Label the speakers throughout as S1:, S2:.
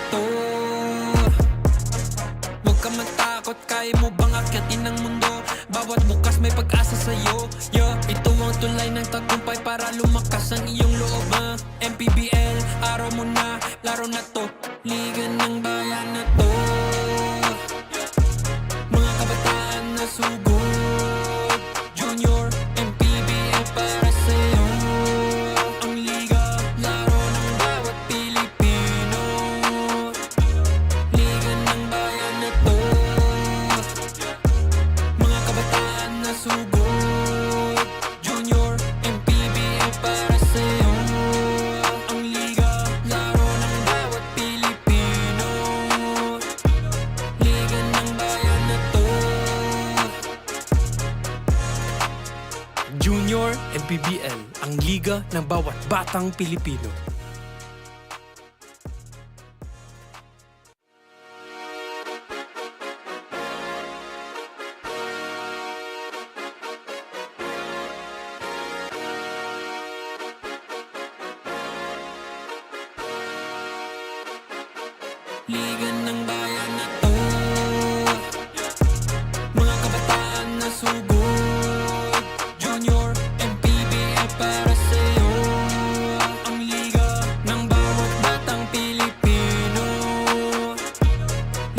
S1: to. Huwag ka matakot, kaya mo bang akyatin ang mundo? Bawat bukas may pag-asa sa'yo, yeah. Ito ang tulay ng tagumpay para lumakas ang iyong loob, MPBL, araw mo na, laro na to. Liga ng bayan na to. Mga kabataan na sugod, Junior, MPBL para sa'yo. Ang liga, laro ng bawat Pilipino. Liga ng bayan na to. Mga kabataan na sugod, Junior, MPBL para sa'yo. Ang liga, laro ng bawat Pilipino. Liga ng bayan na to. Junior MPBL, ang liga ng bawat batang Pilipino. Liga ng bayan na to. Mga kabataan na sugod, Junior, MPBL para sa'yo. Ang liga ng bawat batang Pilipino.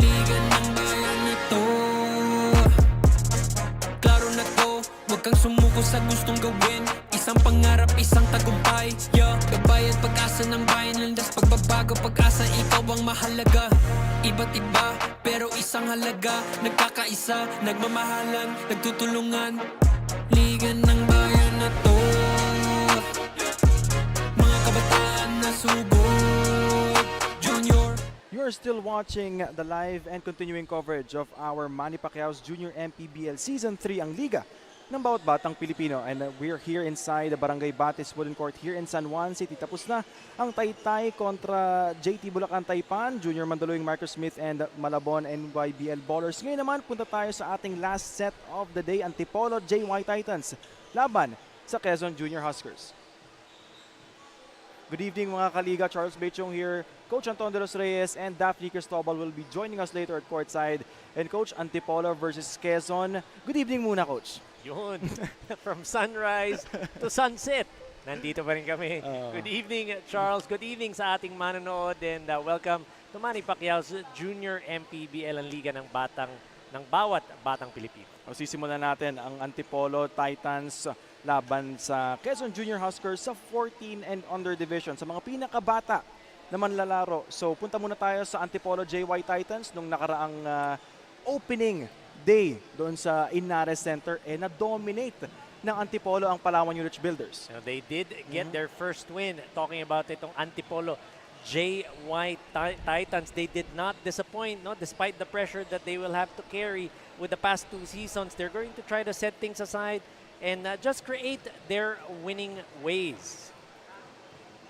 S1: Liga ng bayan na to. Klaro na to, huwag kang sumuko sa gustong gawin. Isang pangarap, isang tagumpay, yeah. Gabay at pag-asa ng bayan, landas pagbabago, pag-asa, ikaw ang mahalaga. Iba't iba, pero isang halaga. Nagkakaisa, nagmamahalan, nagtutulungan. Liga ng bayan na to. Mga kabataan na sugod, Junior.
S2: You are still watching the live and continuing coverage of our Manny Pacquiao's Junior MPBL Season 3, ang Liga ng bawat batang Pilipino. And we're here inside the Barangay Batis Wooden Court here in San Juan City. Tapos na ang taytay kontra JT Bulacan Taipan, Junior Mandaluyong Marcus Smith and Malabon NYBL Ballers. Ngayon naman, punta tayo sa ating last set of the day, Antipolo JY Titans laban sa Quezon Junior Huskers. Good evening mga kaliga, Charles Bechong here. Coach Anton de los Reyes and Daphne Cristobal will be joining us later at courtside. And Coach, Antipolo versus Quezon. Good evening muna, Coach.
S3: Yun, from sunrise to sunset. Nandito pa rin kami. Good evening, Charles. Good evening sa ating manonood and welcome to Manny Pacquiao's Junior MPBL, ang liga ng bawat batang Pilipino.
S2: O sisimulan natin ang Antipolo Titans laban sa Quezon Junior Huskers sa 14 and under division. Sa mga pinakabata na manlalaro. So punta muna tayo sa Antipolo JY Titans nung nakaraang opening day doon sa Inares Center, na-dominate ng Antipolo ang Palawan Unich Builders.
S3: So they did get their first win. Talking about itong Antipolo JY Titans, they did not disappoint, no? Despite the pressure that they will have to carry with the past two seasons. They're going to try to set things aside and just create their winning ways.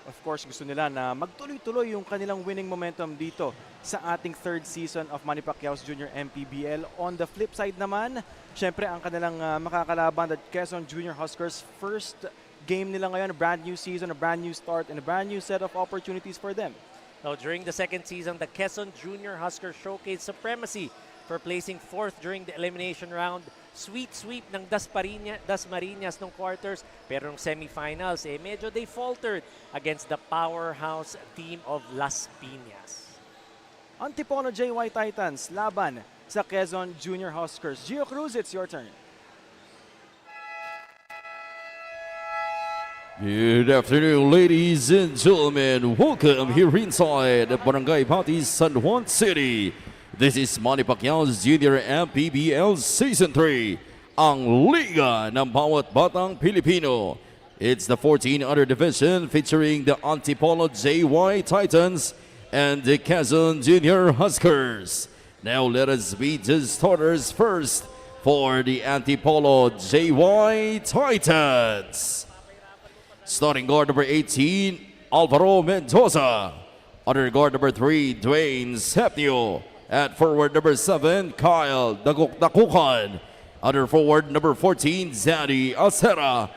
S2: Of course, gusto nila na magtuloy-tuloy yung kanilang winning momentum dito sa ating third season of Manny Pacquiao's Junior MPBL. On the flip side naman, syempre ang kanilang makakalaban at Quezon Junior Huskers, first game nila ngayon, a brand new season, a brand new start, and a brand new set of opportunities for them.
S3: Now, during the second season, the Quezon Junior Huskers showcased supremacy for placing fourth during the elimination round. Sweet sweep ng Dasmariñas nung quarters, pero nung semifinals, medyo they faltered against the powerhouse team of Las Piñas.
S2: Antipolo JY Titans laban sa Quezon Junior Huskers. Gio Cruz, it's your turn.
S4: Good afternoon, ladies and gentlemen. Welcome here inside Barangay Batis, San Juan City. This is Manny Pacquiao's Junior MPBL Season 3, ang Liga ng bawat batang Pilipino. It's the 14 under division featuring the Antipolo JY Titans and the Quezon Junior Huskers. Now let us meet the starters first for the Antipolo JY Titans. Starting guard number 18, Alvaro Mendoza. Under guard number 3, Dwayne Sepnio. At forward number 7, Kyle Dakukan. Under forward number 14, Zaddy Acera.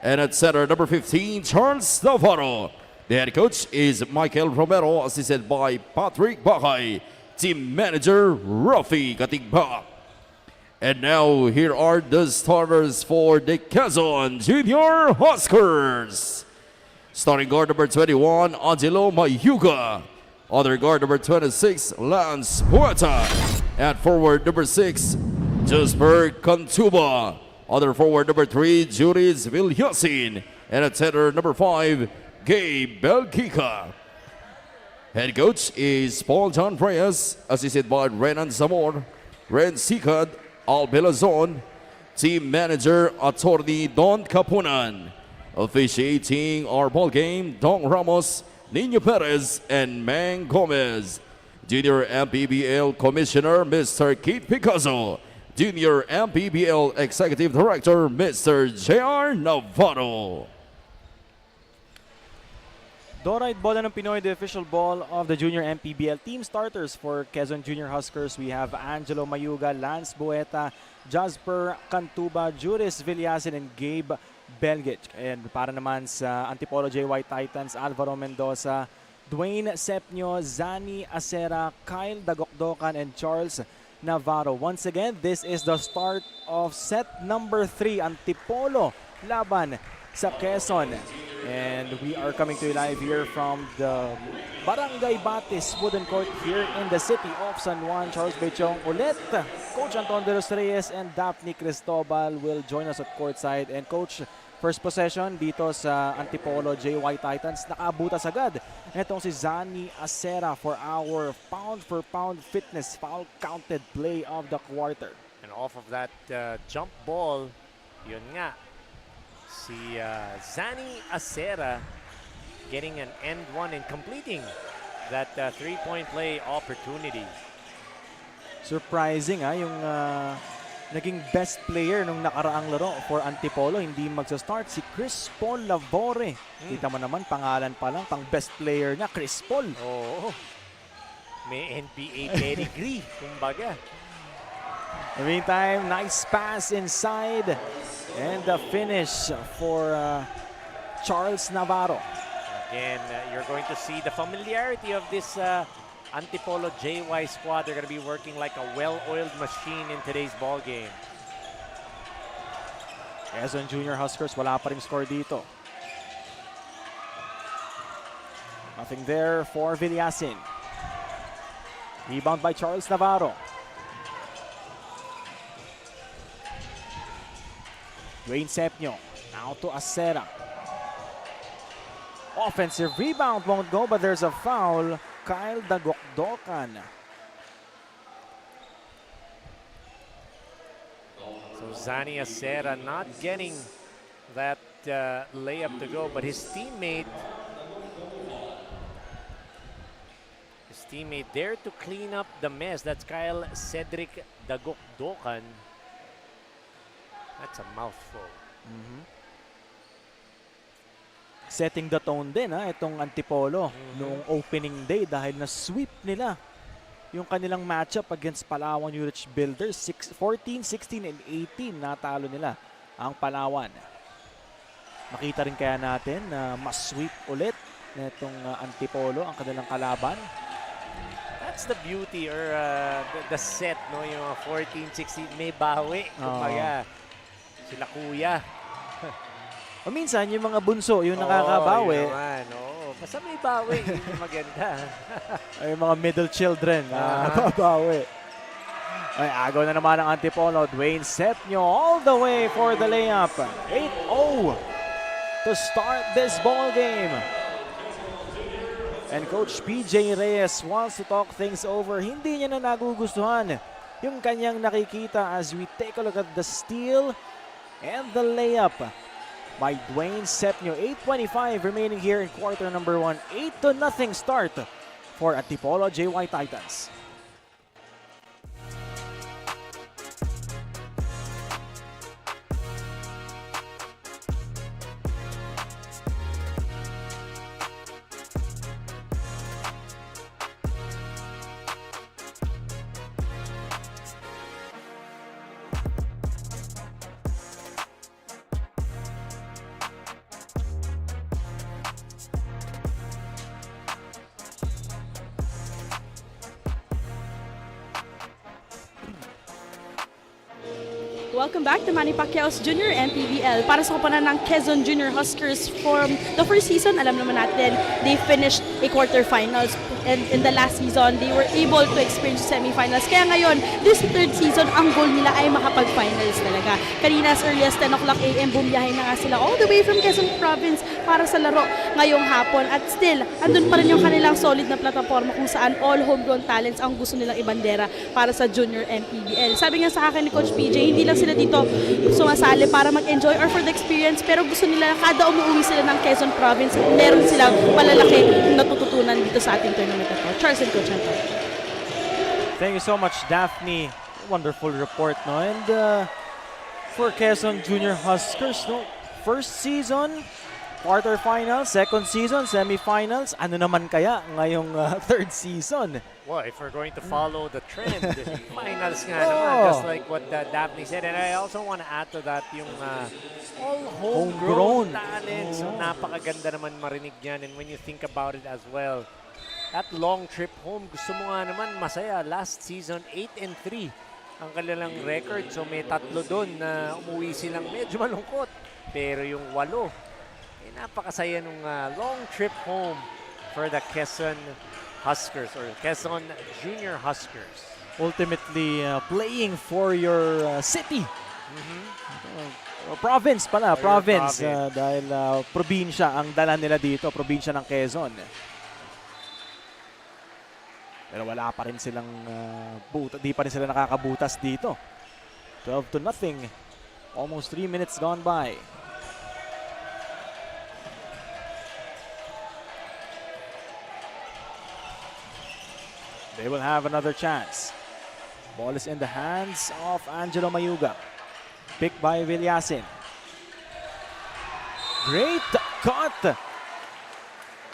S4: And at center number 15, Charles Navarro. The head coach is Michael Romero, assisted by Patrick Bakay. Team manager Rafi Katigba. And now here are the starters for the Quezon Junior Huskers. Starting guard number 21, Angelo Mayuga. Other guard number 26, Lance Huerta. At forward number 6, Jasper Cantuba. Other forward number 3, Juris Vilyasin. And at center number 5, Gabe Belkika. Head coach is Paul John Reyes, assisted by Renan Zamor, Ren Sikad, Albelazon. Team manager Attorney Don Capunan. Officiating our ball game, Dong Ramos, Nino Perez, and Mang Gomez. Junior MPBL Commissioner, Mr. Keith Picasso. Junior MPBL Executive Director, Mr. J.R. Navarro.
S2: Dorite bola ng Pinoy, the official ball of the Junior MPBL. Team starters for Quezon Junior Huskers. We have Angelo Mayuga, Lance Bueta, Jasper Cantuba, Juris Villasin, and Gabe Belgic. And para naman sa Antipolo JY Titans, Alvaro Mendoza, Dwayne Sepnio, Zani Acera, Kyle Dagokdokan, and Charles Navarro. Once again, this is the start of set number 3, Antipolo laban sa Quezon. And we are coming to you live here from the Barangay Batis Wooden Court here in the city of San Juan. Charles Bechong ulit. Coach Anton de los Reyes and Daphne Cristobal will join us at courtside. And Coach, first possession dito sa Antipolo JY Titans. Nakabutas agad itong si Zani Acera for our pound-for-pound fitness foul counted play of the quarter.
S3: And off of that jump ball, yun nga, si Zani Acera getting an end one and completing that three-point play opportunity.
S2: Surprising yung naging best player nung nakaraang laro for Antipolo. Hindi magsa-start si Chris Paul Lavore. Kita mo naman, pangalan pa lang, pang best player na, Chris Paul.
S3: Oo. May NBA pedigree, kumbaga.
S2: In the meantime, nice pass inside. And the finish for Charles Navarro.
S3: Again, you're going to see the familiarity of this Antipolo JY squad. They're going to be working like a well-oiled machine in today's ball game.
S2: Quezon Junior Huskers, wala pa rin score dito. Nothing there for Villasin. Rebound by Charles Navarro. Dwayne Sepnio, now to Acera. Offensive rebound won't go, but there's a foul. Kyle Dagokdokan.
S3: So Zani Acera not getting that layup to go, but his teammate there to clean up the mess. That's Kyle Cedric Dagokdokan. That's a mouthful.
S2: Setting the tone din itong Antipolo noong opening day dahil na-sweep nila yung kanilang matchup against Palawan Urich Builders. 14, 16, and 18 natalo nila ang Palawan. Makita rin kaya natin na mas-sweep ulit nitong Antipolo ang kanilang kalaban.
S3: That's the beauty or the set, no? Yung 14, 16, may bawi. Kumbaga, sila kuya.
S2: O minsan, yung mga bunso, yung nakakabawi.
S3: Yun naman, basta may bawi, yun yung maganda.
S2: Ay, mga middle children, nakakabawi. Ay, agaw na naman ang Antipolo. Dwayne Sepnio all the way for the layup. 8-0 to start this ball game. And Coach PJ Reyes wants to talk things over. Hindi niya na nagugustuhan yung kanyang nakikita as we take a look at the steal and the layup by Dwayne Sepnio. 8:25 remaining here in quarter number 1. 8-0 start for Antipolo JY Titans.
S5: Welcome back to Manny Pacquiao's Junior MPBL. Para sa koponan ng Quezon Junior Huskers from the first season, alam naman natin, they finished a quarterfinals. And in the last season, they were able to experience semifinals. Kaya ngayon, this third season, ang goal nila ay makapag-finals talaga. Kanina as early as 10 o'clock a.m., bumiyahe na nga sila all the way from Quezon Province para sa laro ngayong hapon. At still, andun pa rin yung kanilang solid na plataforma kung saan all homegrown talents ang gusto nilang ibandera para sa Junior MPBL. Sabi nga sa akin ni Coach PJ, hindi lang sila dito sumasali para mag-enjoy or for the experience, pero gusto nila kada umuwi sila ng Quezon Province, meron silang malalaki natututunan dito sa ating tournament ito. Charles and Coach Anton.
S2: Thank you so much, Daphne. Wonderful report, no? And for Quezon Junior Huskers, no? First season, quarterfinals, second season, semifinals. Ano naman kaya ngayong third season?
S3: Well, if we're going to follow the trend, finals nga naman, just like what Daphne said. And I also want to add to that yung all homegrown talent. So napakaganda naman marinig yan. And when you think about it as well, that long trip home, gusto mo nga naman masaya. Last season, 8-3 ang kanilang record. So may 3 doon na umuwi silang medyo malungkot. Pero yung 8, napakasaya nung long trip home for the Quezon Huskers or Quezon Junior Huskers.
S2: Ultimately, playing for your city. Province pala, province. Dahil probinsya ang dala nila dito, probinsya ng Quezon. Pero wala pa rin silang di pa rin sila nakakabutas dito. 12-0. Almost 3 minutes gone by. They will have another chance. Ball is in the hands of Angelo Mayuga. Picked by Villasin. Great cut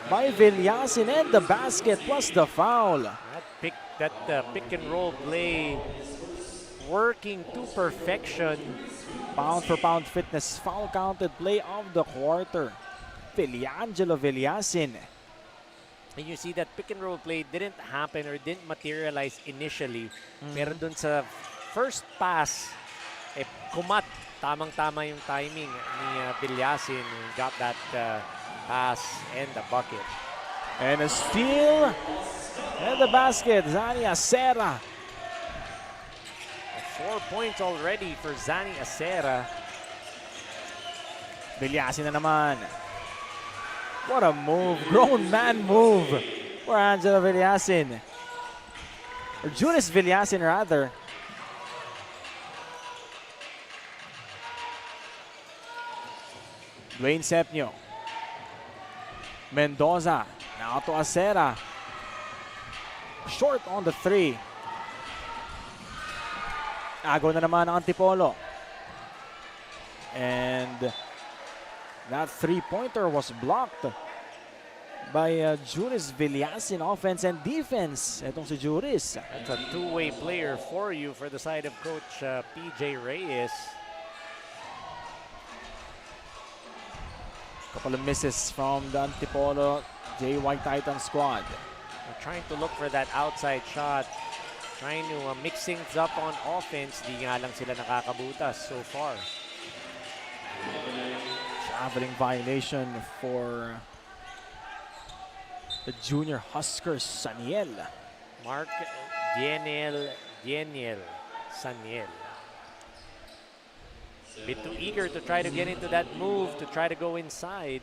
S2: by Villasin, and the basket plus the foul.
S3: That pick and roll play working to perfection.
S2: Pound for pound fitness, foul counted play of the quarter. Angelo Villasin.
S3: And you see that pick and roll play didn't happen or didn't materialize initially. Pero dun sa first pass, kumat. Tamang-tama yung timing ni Villasin. Got that pass and the bucket.
S2: And a steal. And the basket, Zani Acera.
S3: 4 points already for Zani Acera.
S2: Villasin na naman. What a move. Grown man move for Angelo Villasin. Or Junis Villasin rather. Dwayne Sepnio. Mendoza. Now to Acera. Short on the 3. Agaw na naman ang Antipolo. And that 3-pointer was blocked by Juris Villasin, offense and defense. Etong si Juris.
S3: That's a two-way player for you for the side of Coach PJ Reyes.
S2: Couple of misses from the Antipolo JY Titan squad.
S3: We're trying to look for that outside shot. Trying to mix things up on offense. Di nga lang sila nakakabutas so far.
S2: Traveling violation for the Junior Huskers, Saniel.
S3: Mark Daniel Saniel. Bit too eager to try to get into that move, to try to go inside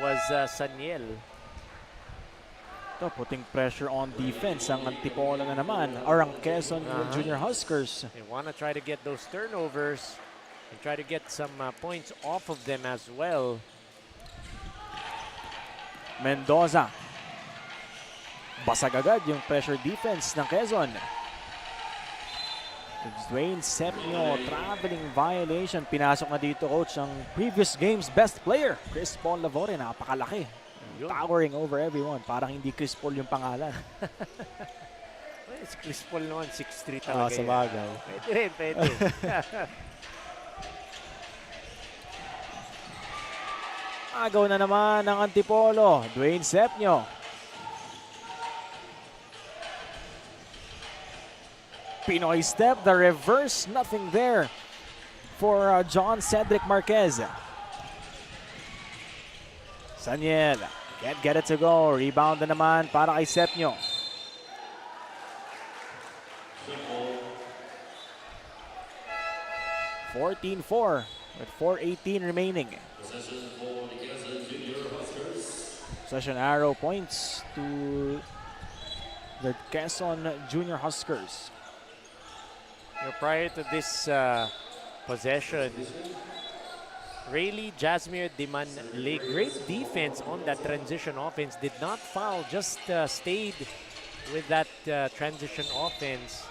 S3: was Saniel.
S2: Ito, putting pressure on defense ang Antipolo na naman, or ang Quezon Junior Huskers.
S3: They want to try to get those turnovers and try to get some points off of them as well.
S2: Mendoza. Basag agad yung pressure defense ng Quezon. Dwayne Sepnio, traveling violation. Pinasok na dito, coach, ang previous game's best player, Chris Paul Lavore. Napakalaki. Towering over everyone. Parang hindi Chris Paul yung pangalan.
S3: Well, it's Chris Paul naman, 6'3" talaga.
S2: Sa bagay.
S3: Pwede rin, pwede.
S2: Agaw na naman ng Antipolo. Dwayne Sepnio. Pinoy step, the reverse, nothing there for John Cedric Marquez. Saniel, can't get it to go. Rebound na naman para kay Sepnyo. (14-4) with 4:18 remaining. Possession arrow points to the Quezon Junior Huskers.
S3: Prior to this possession, Rayleigh Jasmine Dimanlig, great defense on that transition offense, did not foul, just stayed with that transition offense.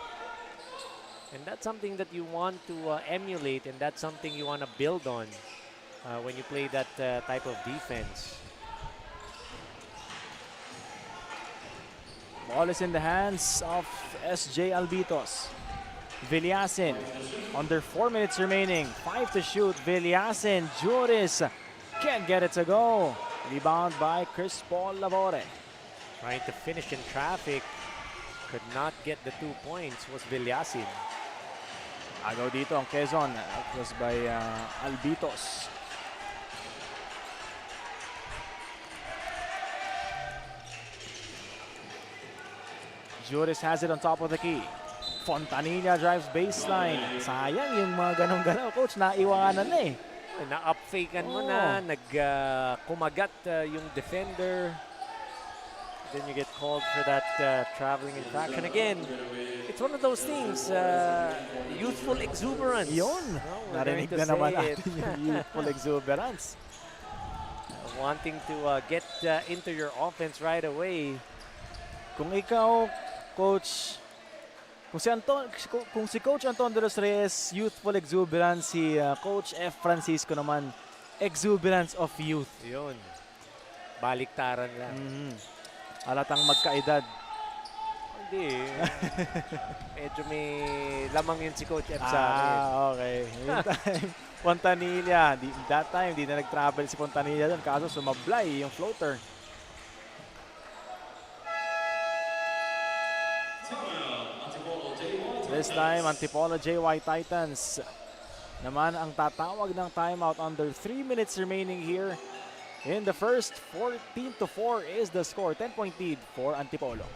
S3: And that's something that you want to emulate, and that's something you want to build on when you play that type of defense.
S2: Ball is in the hands of SJ Albitos. Villasin, under 4 minutes remaining, 5 to shoot. Villasin, Juris can't get it to go. Rebound by Chris Paul Lavore.
S3: Trying to finish in traffic, could not get the 2 points, was Villasin.
S2: Agaw dito ang Quezon. That was by Albitos. Juris has it on top of the key. Fontanilla drives baseline. Sayang yung mga ganong-ganaw, coach. Naiwanan na eh.
S3: Na-up-fakean mo na, kumagat yung defender. Then you get called for that traveling infraction. Again, it's one of those things, youthful exuberance.
S2: Yun. Narinig na naman natin yung youthful exuberance.
S3: Wanting to get into your offense right away.
S2: Kung ikaw, coach, kung si Coach Anton de los Reyes, youthful exuberance, si Coach F. Francisco naman, exuberance of youth.
S3: Yun. Baliktaran lang.
S2: Halatang magkaedad.
S3: Hindi. Medyo may lamang yun si Coach F sa akin.
S2: Okay. Meantime, Fontanilla. That time, di na nag-travel si Fontanilla doon. Kaso sumablay yung floater. This time, Antipolo JY Titans naman ang tatawag ng timeout under 3 minutes remaining here in the first. 14-4 is the score. 10-point lead for Antipolo.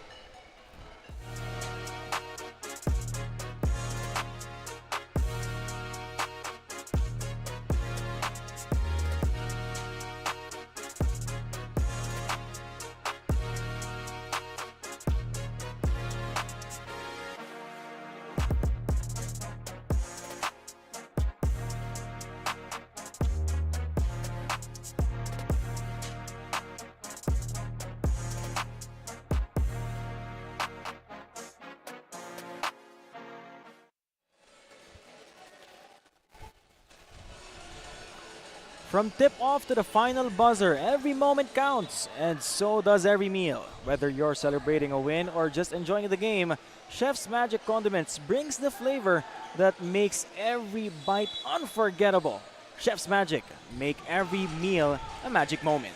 S2: From tip-off to the final buzzer, every moment counts, and so does every meal. Whether you're celebrating a win or just enjoying the game, Chef's Magic Condiments brings the flavor that makes every bite unforgettable. Chef's Magic, make every meal a magic moment.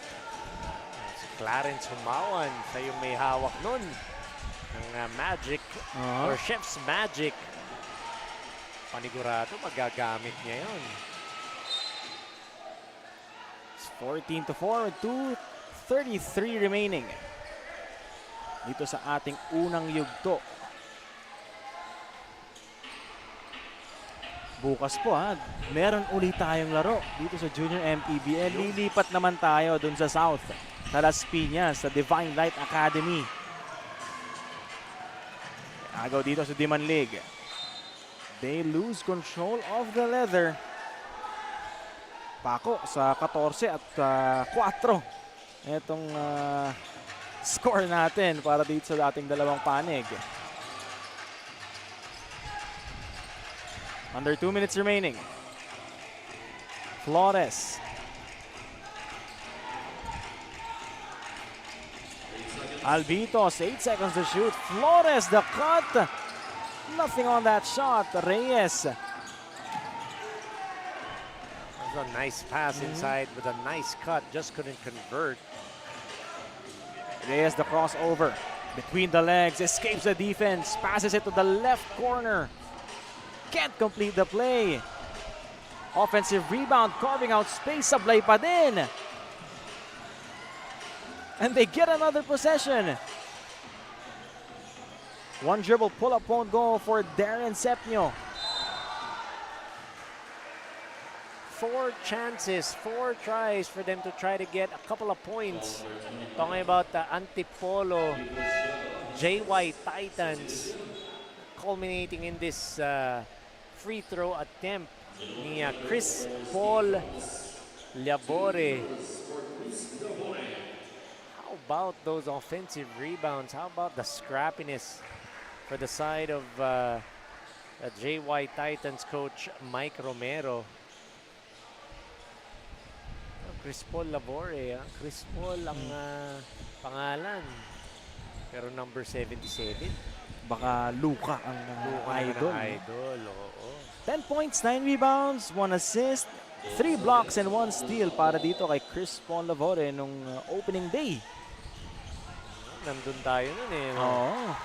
S3: Si Clarence Humawan, siya yung may hawak nun ng Magic or Chef's Magic. Panigurado, magagamit niya yun.
S2: 14-4 with 2:33 remaining dito sa ating unang yugto. Bukas po meron ulit tayong laro dito sa Junior MPBL. Lilipat naman tayo dun sa South, sa Las Piñas, sa Divine Light Academy. Agaw dito sa Dimanlig. They lose control of the leather. Pako sa 14 at 4. Itong score natin para dito sa dating dalawang panig. Under 2 minutes remaining. Flores. Albitos, 8 seconds to shoot. Flores, the cut. Nothing on that shot. Reyes.
S3: A nice pass inside with a nice cut, just couldn't convert.
S2: Reyes the crossover between the legs, escapes the defense, passes it to the left corner. Can't complete the play. Offensive rebound, carving out space, sablay pa din. And they get another possession. One dribble pull-up won't go for Darren Sepnio.
S3: 4 chances, 4 tries for them to try to get a couple of points. Talking about the Antipolo JY Titans culminating in this free throw attempt ni Chris Paul Labore. How about those offensive rebounds? How about the scrappiness for the side of JY Titans coach Mike Romero? Chris Paul Labore, Chris Paul ang pangalan. Pero number 77.
S2: Baka Luka ang idol.
S3: Idol, oo.
S2: 10 points, 9 rebounds, 1 assist, 3 blocks, and 1 steal para dito kay Chris Paul Lavore nung opening day.
S3: Nandun tayo nun eh. No?
S2: Oo.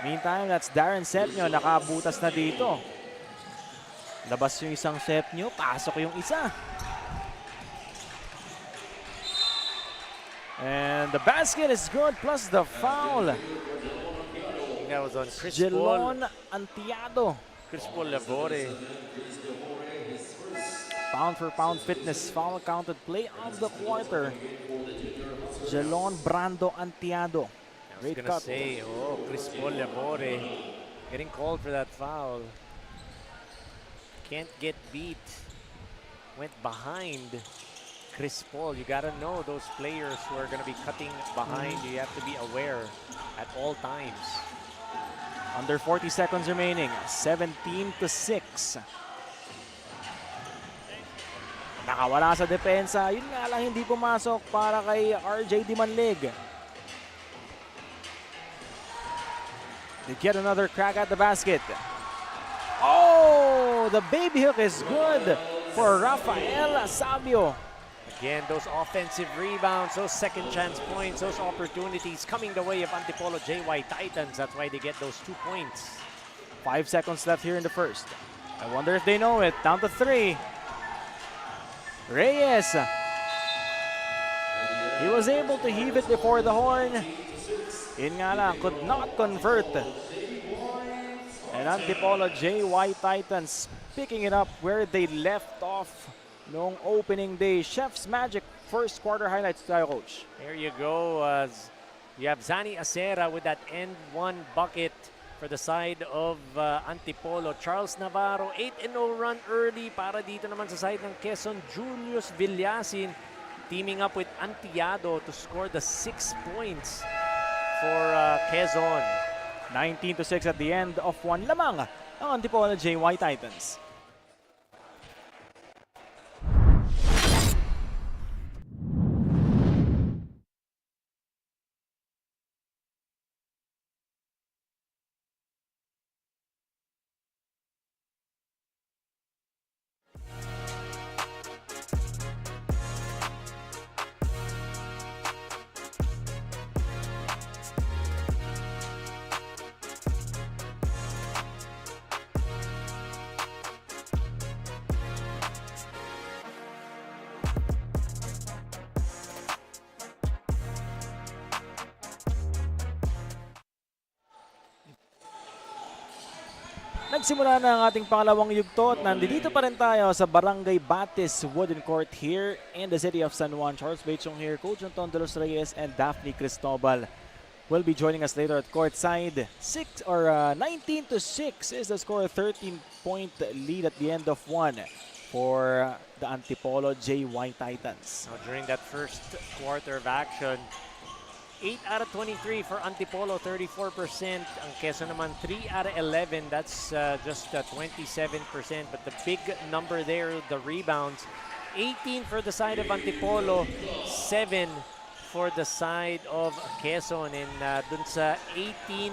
S2: Meantime, that's Darren Sepnio, nakabutas na dito. Labas yung isang Sepnio, pasok yung isa. And the basket is good, plus the foul.
S3: That was on Chris
S2: Jelon
S3: Paul.
S2: Antiado.
S3: Chris Paul Labore.
S2: Pound for pound fitness, foul counted play of the quarter. Jelon Brando Antiado.
S3: I was
S2: Great
S3: gonna
S2: cut.
S3: say, Chris Paul Labore getting called for that foul. Can't get beat. Went behind Chris Paul. You gotta know those players who are gonna be cutting behind. You have to be aware at all times.
S2: Under 40 seconds remaining, 17-6. Nakawala sa depensa. Yun nga lang hindi pumasok para kay RJ Dimanlig. They get another crack at the basket. Oh, the baby hook is good for Rafael Sabio.
S3: Again, those offensive rebounds, those second chance points, those opportunities coming the way of Antipolo JY Titans. That's why they get those 2 points.
S2: 5 seconds left here in the first. I wonder if they know it. Down to 3. Reyes. He was able to heave it before the horn. Yun nga lang, could not convert. And Antipolo JY Titans picking it up where they left off noong opening day. Chef's Magic first quarter highlights tayo, Coach.
S3: There you go. You have Zani Acera with that end one bucket for the side of Antipolo. Charles Navarro, 8-0 run early para dito naman sa side ng Quezon. Julius Villasin teaming up with Antiado to score the 6 points for Quezon.
S2: 19-6 at the end of one lamang ang Antipolo JY Titans. Nagsimula na ang ating pangalawang yugto at nandito pa rin tayo sa Barangay Batis Wooden Court here in the city of San Juan. Charles Bachong here, Coach Anton De Los Reyes and Daphne Cristobal will be joining us later at courtside. 19-6 is the score, 13-point lead at the end of one for the Antipolo JY Titans.
S3: Now, during that first quarter of action, 8 out of 23 for Antipolo, 34%. Ang Quezon naman 3 out of 11. That's just 27%. But the big number there, the rebounds, 18 for the side of Antipolo, 7 for the side of Quezon. And dun sa 18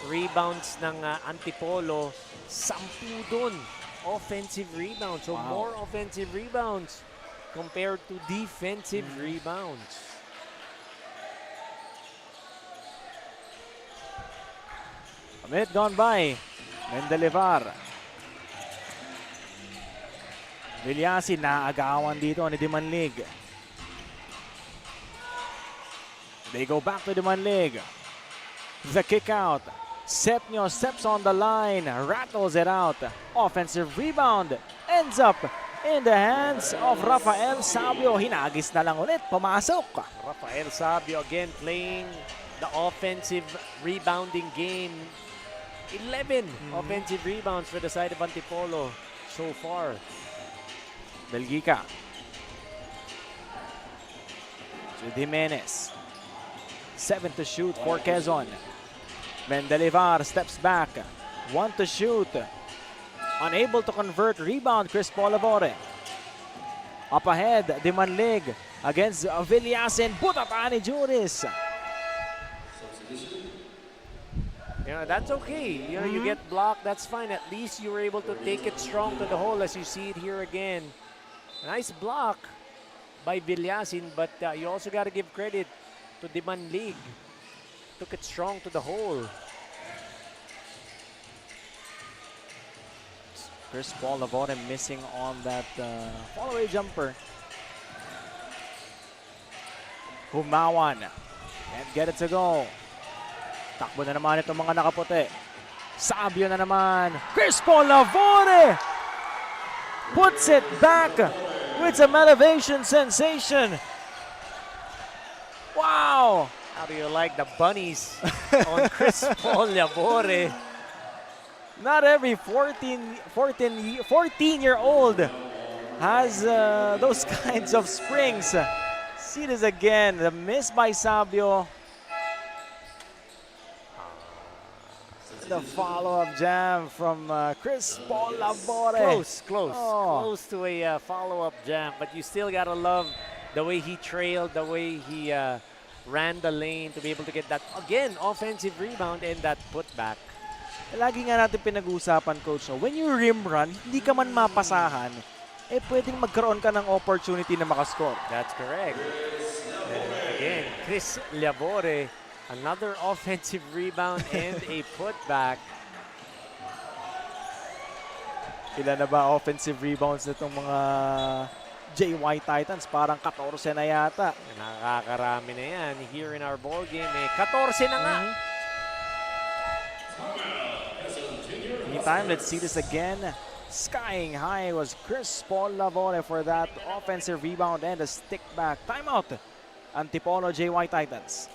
S3: rebounds ng Antipolo, 10 dun offensive rebounds. So more offensive rebounds compared to defensive rebounds.
S2: A minute gone by. Mendelevar Villasin naagawan dito ni Dimanlig. They go back to Dimanlig. The kick out. Sepnio steps on the line, rattles it out. Offensive rebound ends up in the hands of Rafael Sabio. Hinagis na lang ulit, pumasok.
S3: Rafael Sabio again playing the offensive rebounding game. 11 offensive rebounds for the side of Antipolo so far.
S2: Belgica. To Jimenez. 7 to shoot for Quezon. Mendelivar steps back. 1 to shoot. Unable to convert. Rebound, Chris Polavore. Up ahead, Dimanlig against Villasin. Butata ni Juris.
S3: Yeah, that's okay. You know, you get blocked, that's fine. At least you were able to take it strong to the hole as you see it here again. Nice block by Villasin, but you also got to give credit to Dimanlig. Took it strong to the hole.
S2: Chris Polavore missing on that fall-away jumper. Humawan. And get it to go. Takbo na naman itong mga nakaputi. Sabio na naman. Chris Polavore puts it back with some elevation sensation. Wow!
S3: How do you like the bunnies on Chris Polavore?
S2: Not every 14-year-old has those kinds of springs. See this again. The miss by Sabio. The follow-up jam from Chris Polavore.
S3: Close to a follow-up jam, but you still gotta love the way he trailed, the way he ran the lane to be able to get that, again, offensive rebound and that putback.
S2: Lagi nga natin pinag-uusapan, Coach, when you rim run, hindi ka man mapasahan, eh pwedeng magkaroon ka ng opportunity na makascore.
S3: That's correct. And again, Chris Labore, another offensive rebound and a putback.
S2: Ilan na ba offensive rebounds nitong mga JY Titans? Parang 14 na yata.
S3: Nakakarami na yan. Here in our ball game, 14 na nga.
S2: Meantime, let's see this again. Skying high was Chris Polavore for that offensive rebound and a stick back. Timeout. Antipolo JY Titans.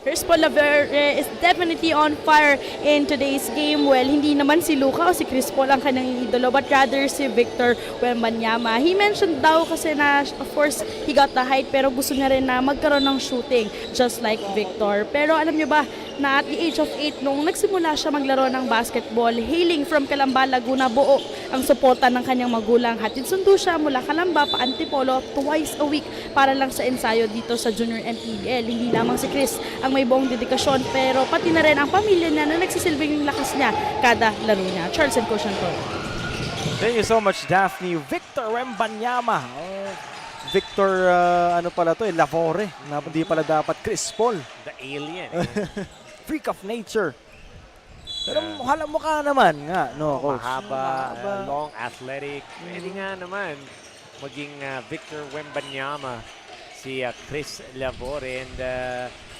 S5: Chris Polavore is definitely on fire in today's game. Well, hindi naman si Luka o si Chris Paul ang kanyang idolo, but rather si Victor Wembanyama. He mentioned daw kasi na, of course, he got the height, pero gusto niya rin na magkaroon ng shooting, just like Victor. Pero alam niyo ba, na at the age of 8, nung nagsimula siya maglaro ng basketball, hailing from Calamba, Laguna, buo ang suporta ng kanyang magulang. Hatid sundo siya mula Calamba pa Antipolo twice a week para lang sa ensayo dito sa Junior MPBL. Hindi lamang si Chris ang may buong dedikasyon, pero pati na rin ang pamilya niya na nagsisilbing lakas niya kada laro niya. Charles and Coach Anton.
S2: Thank you so much, Daphne. Victor Wembanyama. Victor, ano pala to, Lavore. Hindi pala dapat Chris Paul.
S3: The alien.
S2: Freak of nature. Pero mukha naman nga, no, Coach?
S3: Mahaba, long, athletic. Pwede nga naman maging Victor Wembanyama, si Chris Labore. And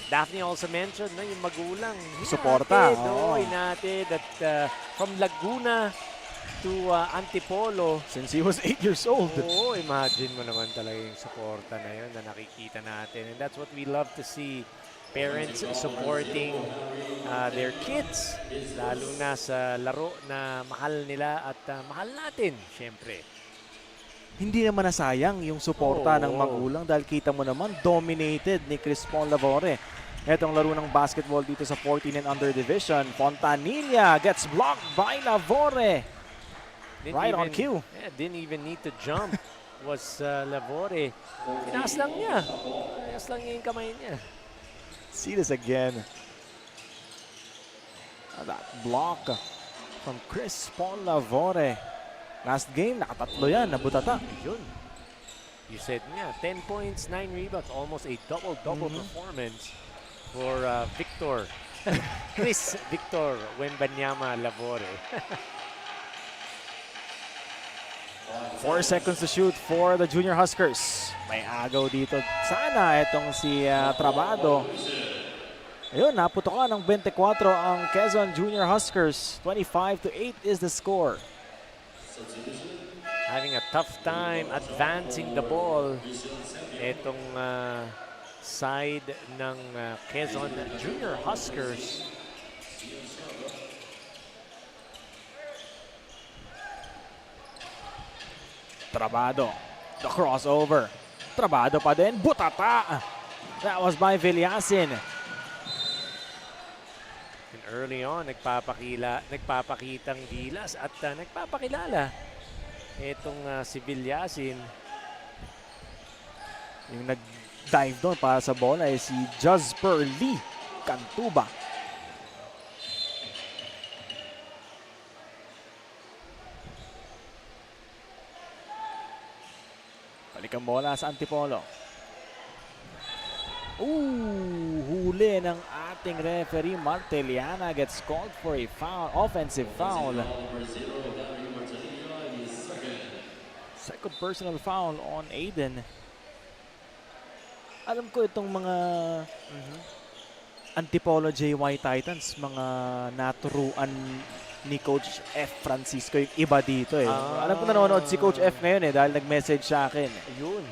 S3: Daphne also mentioned na yung magulang.
S2: Suporta.
S3: Hinatid that from Laguna to Antipolo.
S2: Since he was 8 years old.
S3: Oo, imagine mo naman talaga yung suporta na yun na nakikita natin. And that's what we love to see. Parents supporting their kids, lalo na sa laro na mahal nila at mahal natin, syempre.
S2: Hindi naman nasayang yung suporta ng magulang dahil kita mo naman dominated ni Chris Paul Lavore. Etong laro ng basketball dito sa 14 and under division. Fontanilla gets blocked by Lavore. Right on cue.
S3: Yeah, didn't even need to jump. Was Lavore. Tinaas lang niya. Tinaas lang niya yung kamay niya.
S2: See this again. That block from Chris Paul Lavore. Last game, nakatatlo yan, nabutata.
S3: Yun. You said niya, 10 points, 9 rebounds, almost a double-double performance for Victor. Chris Victor Wembanyama Lavore.
S2: 4 seconds to shoot for the Junior Huskers. May agaw dito. Sana itong si Trabado. Ayun, naputokan ng 24 ang Quezon Junior Huskers. 25-8 is the score.
S3: Having a tough time advancing the ball. Itong side ng Quezon Junior Huskers.
S2: Trabado. The crossover. Trabado pa din. Butata. That was by Villasin.
S3: And early on, nagpapakitang gilas at nagpapakilala itong si Villasin.
S2: Yung nag-dive doon para sa bola ay si Jasper Lee Cantuba. Balik ang bola sa Antipolo. Huli ng ating referee. Marteliana gets called for a foul, offensive foul. Second personal foul on Aiden. Alam ko itong mga Antipolo JY Titans, mga naturuan ni Coach F. Francisco, yung iba dito eh. Alam ko nanonood si Coach F ngayon eh dahil nag-message sa akin.
S3: Yun.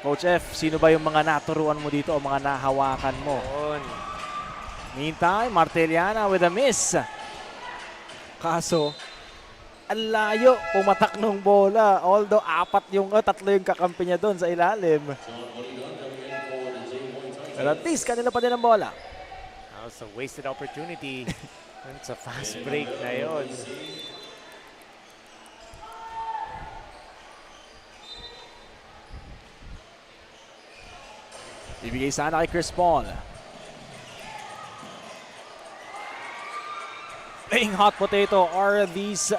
S2: Coach F, sino ba yung mga naturuan mo dito o mga nahawakan mo?
S3: Yun.
S2: Meantime, Marteliana with a miss. Kaso, ang layo pumatak ng bola. Although tatlo yung kakampi niya doon sa ilalim. Pero at least kanila pa din ang bola.
S3: That was a wasted opportunity. It's a fast break na yun.
S2: Ibigay sana kay Chris Paul. Playing hot potato are these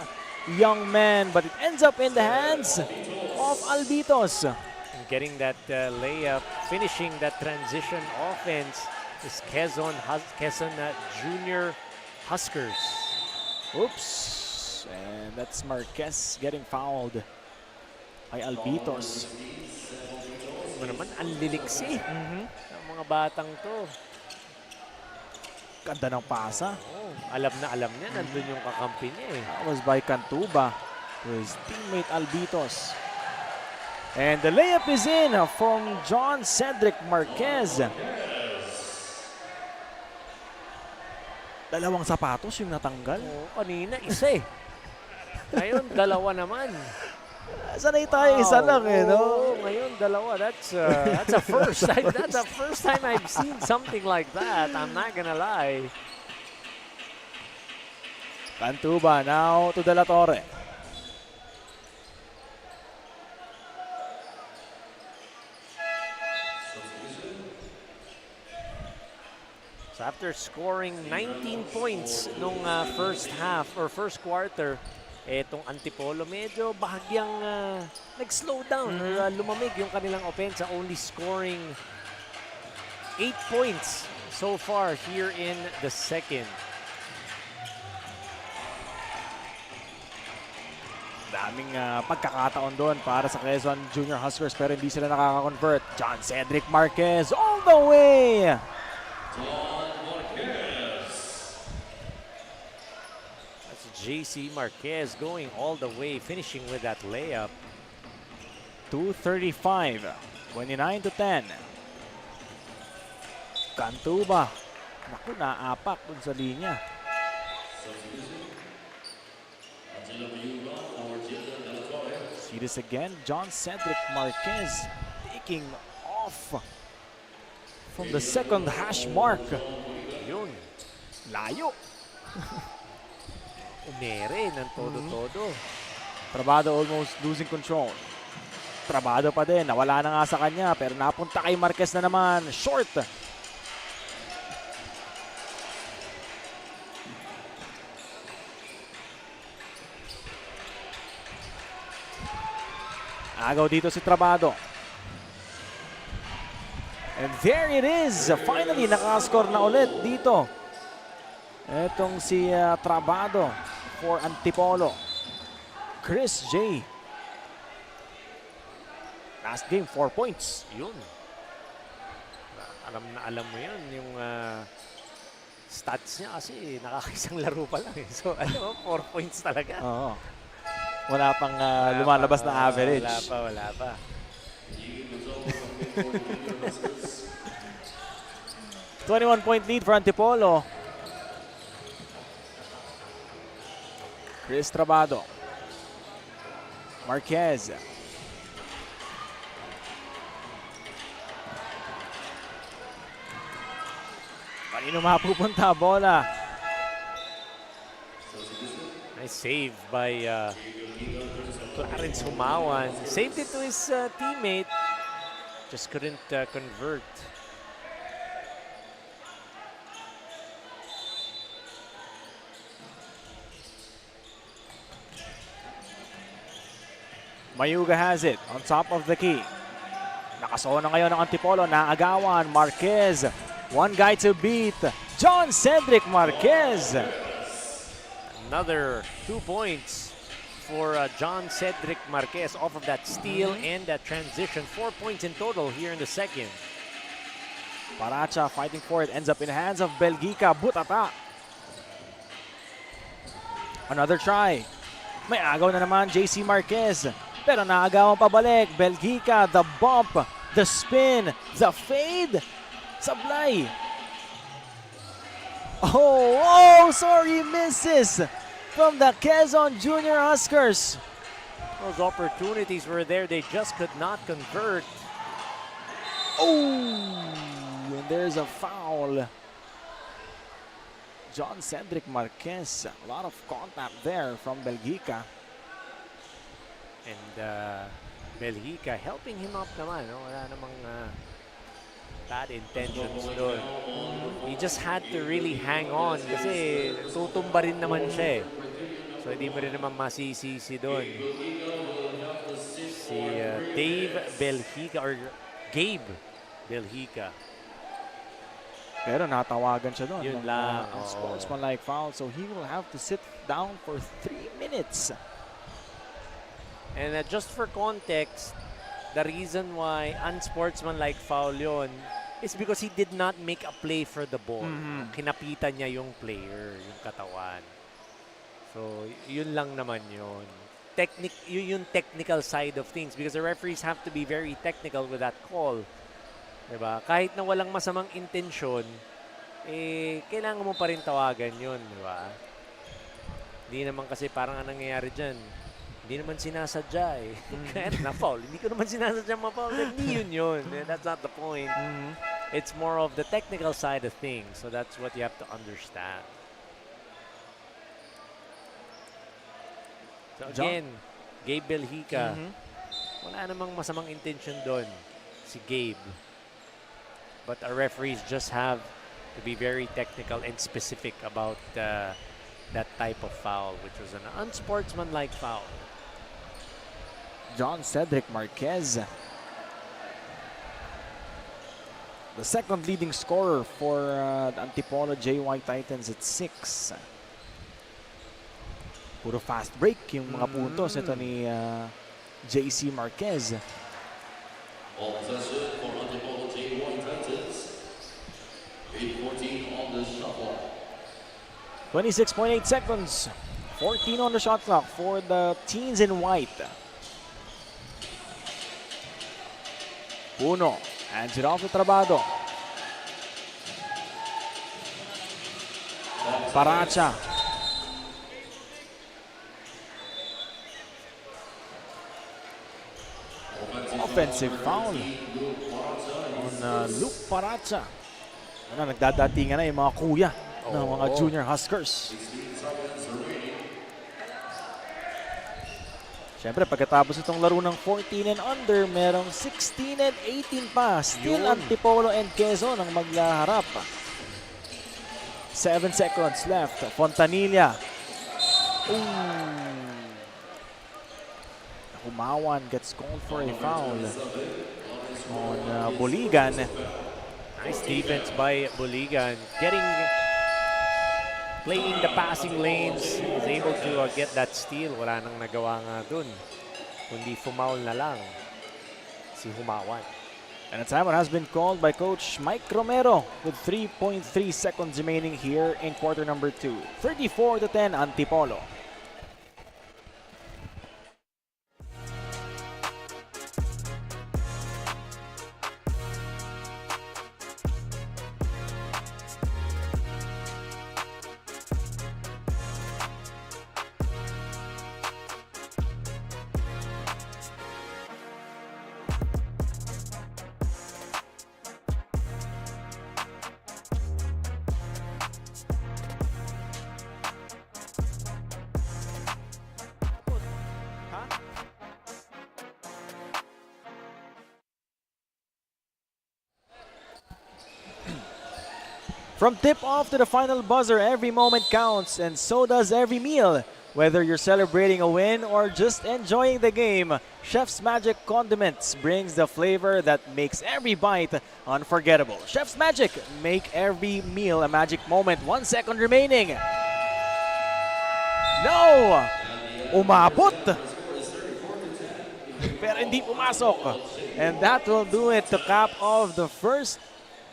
S2: young men, but it ends up in the hands of Albitos.
S3: And getting that layup, finishing that transition offense is Quezon Junior Huskers.
S2: Oops. And that's Marquez getting fouled by Albitos.
S3: Naman ang liliksi ng mga batang to.
S2: Ganda ng pasa.
S3: Alam niya, nandun yung kakampi niya eh.
S2: That was by Cantuba to his teammate Albitos. And the layup is in from John Cedric Marquez. Dalawang sapatos yung natanggal.
S3: Kanina isa eh. Ngayon, dalawa naman.
S2: Sanay tayo isa lang eh, no?
S3: Ngayon, dalawa. That's a first. That's the first time I've seen something like that. I'm not gonna lie.
S2: Cantuba now to De La Torre.
S3: So after scoring 19 points nung first half or first quarter, etong Antipolo medyo bahagyang nag-slow down or lumamig yung kanilang opensa, only scoring 8 points so far here in the second.
S2: Daming pagkakataon doon para sa Quezon Junior Huskers pero hindi sila nakaka-convert. John Cedric Marquez all the way!
S3: JC Marquez going all the way, finishing with that layup.
S2: 2:35, 29-10. Cantuba. Naku, naapak dun sa linya. See this again, John Cedric Marquez taking off from the second hash mark.
S3: Yun.
S2: Layo.
S3: Umere ng todo-todo.
S2: Trabado almost losing control. Trabado pa din. Nawala na nga sa kanya pero napunta kay Marquez na naman. Short. Agaw dito si Trabado. And there it is. Finally, nakascore na ulit dito. Etong si Trabado for Antipolo. Chris J. Last game, 4 points.
S3: Yun. Alam mo yun, yung stats niya kasi nakakaisang laro pa lang. So, 4 points talaga.
S2: Oo. Wala pang lumalabas na average.
S3: Wala pa.
S2: 21-point lead for Antipolo. Chris Trabado. Marquez. Kanino mapupunta bola?
S3: Nice save by Clarence Humawan. Saved it to his teammate. Just couldn't convert.
S2: Mayuga has it on top of the key. Nakasona ngayon ng Antipolo. Naagawan. Marquez. One guy to beat. John Cedric Marquez.
S3: Another 2 points for John Cedric Marquez off of that steal and that transition. 4 points in total here in the second.
S2: Paracha fighting for it. Ends up in the hands of Belgica. Butata. Another try. May agaw na naman JC Marquez. Pero naagawan pabalik. Belgica, the bump, the spin, the fade. Sablay. Oh, sorry, misses from the Quezon Junior Huskers.
S3: Those opportunities were there. They just could not convert.
S2: Oh, and there's a foul. John Cedric Marquez. A lot of contact there from Belgica.
S3: And Belgica helping him up naman. No? Wala namang bad intentions doon. He just had to really hang on kasi tutumba rin naman siya eh. So hindi mo rin naman masisisi doon. Si Dave Belgica or Gabe Belgica.
S2: Pero natawagan siya doon.
S3: Yun lang.
S2: Unsportsmanlike foul. So he will have to sit down for 3 minutes.
S3: And just for context, the reason why unsportsmanlike foul yun is because he did not make a play for the ball. Kinapitan niya yung player, yung katawan. So, yun lang naman yun. Yun yung technical side of things because the referees have to be very technical with that call. Diba? Kahit na walang masamang intensyon, kailangan mo pa rin tawagan yun. Diba? Hindi naman kasi parang anong nangyayari dyan. Hindi naman sinasadya eh. Kaya na-foul. Hindi ko naman sinasadya ma-foul. Hindi yun. That's not the point. It's more of the technical side of things. So that's what you have to understand. So again, Gabe Belgica. Wala namang masamang intention doon. Si Gabe. But our referees just have to be very technical and specific about that type of foul, which was an unsportsmanlike foul.
S2: John Cedric Marquez. The second leading scorer for the Antipolo JY Titans at 6. Puro fast break yung mga puntos. Ito ni JC Marquez.
S4: All possession for Antipolo JY Titans. 8:14 on the shot clock.
S2: 26.8 seconds. 14 on the shot clock for the teens in white. Puno. Hands it off to Trabado. Paracha. Offensive foul on Luke Paracha. Nagdadatingan na yung mga kuya ng mga junior Huskers. Siyempre, pagkatapos itong laro ng 14 and under, merong 16 and 18 pa. Still Antipolo and Quezon ang maglaharap. 7 seconds left. Fontanilla. Humawan gets called for a foul on Buligan.
S3: Nice defense by Buligan. Playing the passing lanes. He's able to get that steal. Wala nang nagawa nga dun. Kundi fumaul na lang si Humawan.
S2: And a timeout has been called by Coach Mike Romero with 3.3 seconds remaining here in quarter number 2. 34-10 Antipolo. From tip-off to the final buzzer, every moment counts, and so does every meal. Whether you're celebrating a win or just enjoying the game, Chef's Magic Condiments brings the flavor that makes every bite unforgettable. Chef's Magic, make every meal a magic moment. 1 second remaining. No! Umabot! Pero hindi pumasok. And that will do it to cap off the first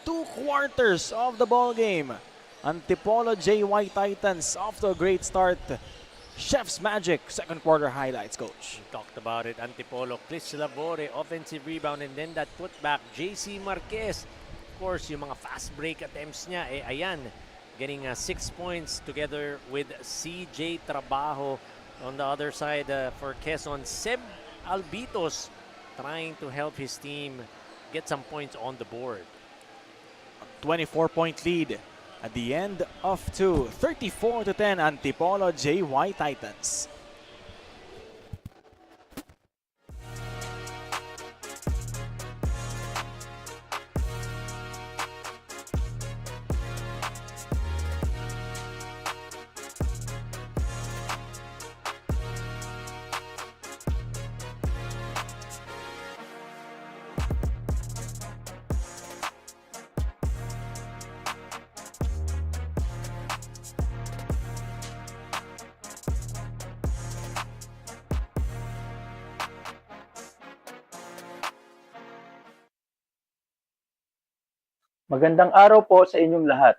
S2: 2 quarters of the ball game. Antipolo JY Titans off to a great start. Chef's Magic, second quarter highlights, Coach.
S3: We talked about it. Antipolo, Chris Labore, offensive rebound, and then that putback, JC Marquez. Of course, yung mga fast break attempts niya, ayan, getting 6 points together with CJ Trabajo. On the other side for Quezon, Seb Albitos trying to help his team get some points on the board.
S2: 24-point lead at the end of 2. 34-10 Antipolo JY Titans.
S6: Magandang araw po sa inyong lahat.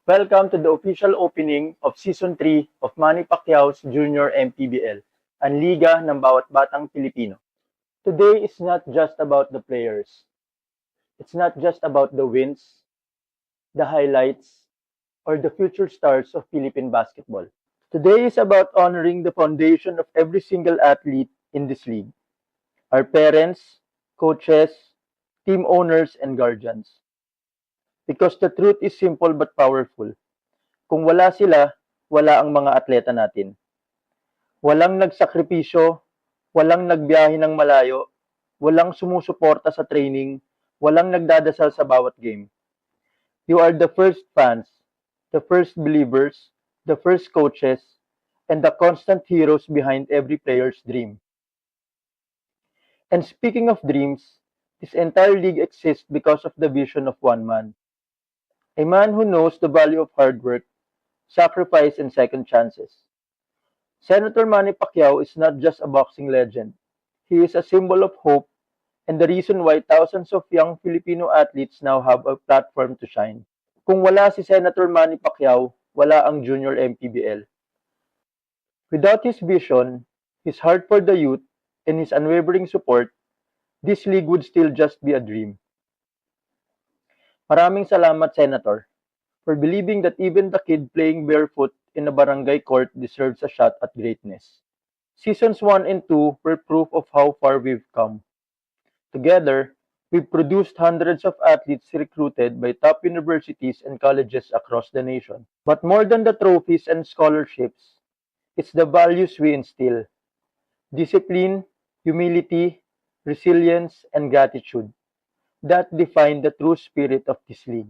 S6: Welcome to the official opening of Season 3 of Manny Pacquiao's Junior MPBL, ang liga ng bawat batang Pilipino. Today is not just about the players. It's not just about the wins, the highlights, or the future stars of Philippine basketball. Today is about honoring the foundation of every single athlete in this league. Our parents, coaches, team owners, and guardians. Because the truth is simple but powerful. Kung wala sila, wala ang mga atleta natin. Walang nagsakripisyo, walang nagbiyahe ng malayo, walang sumusuporta sa training, walang nagdadasal sa bawat game. You are the first fans, the first believers, the first coaches, and the constant heroes behind every player's dream. And speaking of dreams, this entire league exists because of the vision of one man. A man who knows the value of hard work, sacrifice, and second chances. Senator Manny Pacquiao is not just a boxing legend. He is a symbol of hope and the reason why thousands of young Filipino athletes now have a platform to shine. Kung wala si Senator Manny Pacquiao, wala ang Junior MPBL. Without his vision, his heart for the youth, and his unwavering support, this league would still just be a dream. Maraming salamat, Senator, for believing that even the kid playing barefoot in a barangay court deserves a shot at greatness. Seasons 1 and 2 were proof of how far we've come. Together, we've produced hundreds of athletes recruited by top universities and colleges across the nation. But more than the trophies and scholarships, it's the values we instill: discipline, humility, resilience, and gratitude that define the true spirit of this league.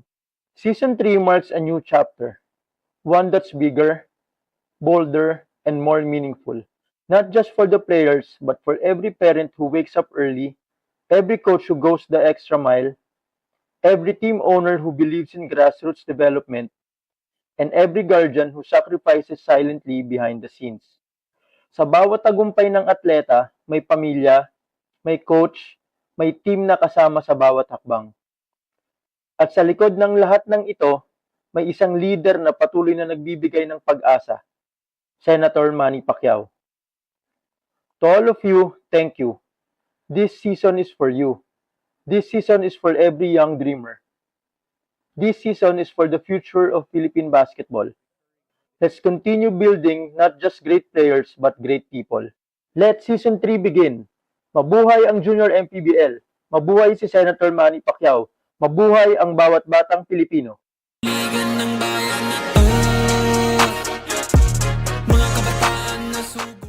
S6: Season 3 marks a new chapter, one that's bigger, bolder, and more meaningful. Not just for the players, but for every parent who wakes up early, every coach who goes the extra mile, every team owner who believes in grassroots development, and every guardian who sacrifices silently behind the scenes. Sa bawat tagumpay ng atleta, may pamilya, may coach, may team na kasama sa bawat hakbang. At sa likod ng lahat ng ito, may isang leader na patuloy na nagbibigay ng pag-asa, Senator Manny Pacquiao. To all of you, thank you. This season is for you. This season is for every young dreamer. This season is for the future of Philippine basketball. Let's continue building not just great players but great people. Let Season 3 begin. Mabuhay ang Junior MPBL. Mabuhay si Senator Manny Pacquiao. Mabuhay ang bawat batang Pilipino.
S1: Liga ng bayan na to, mga kabataan na sugo.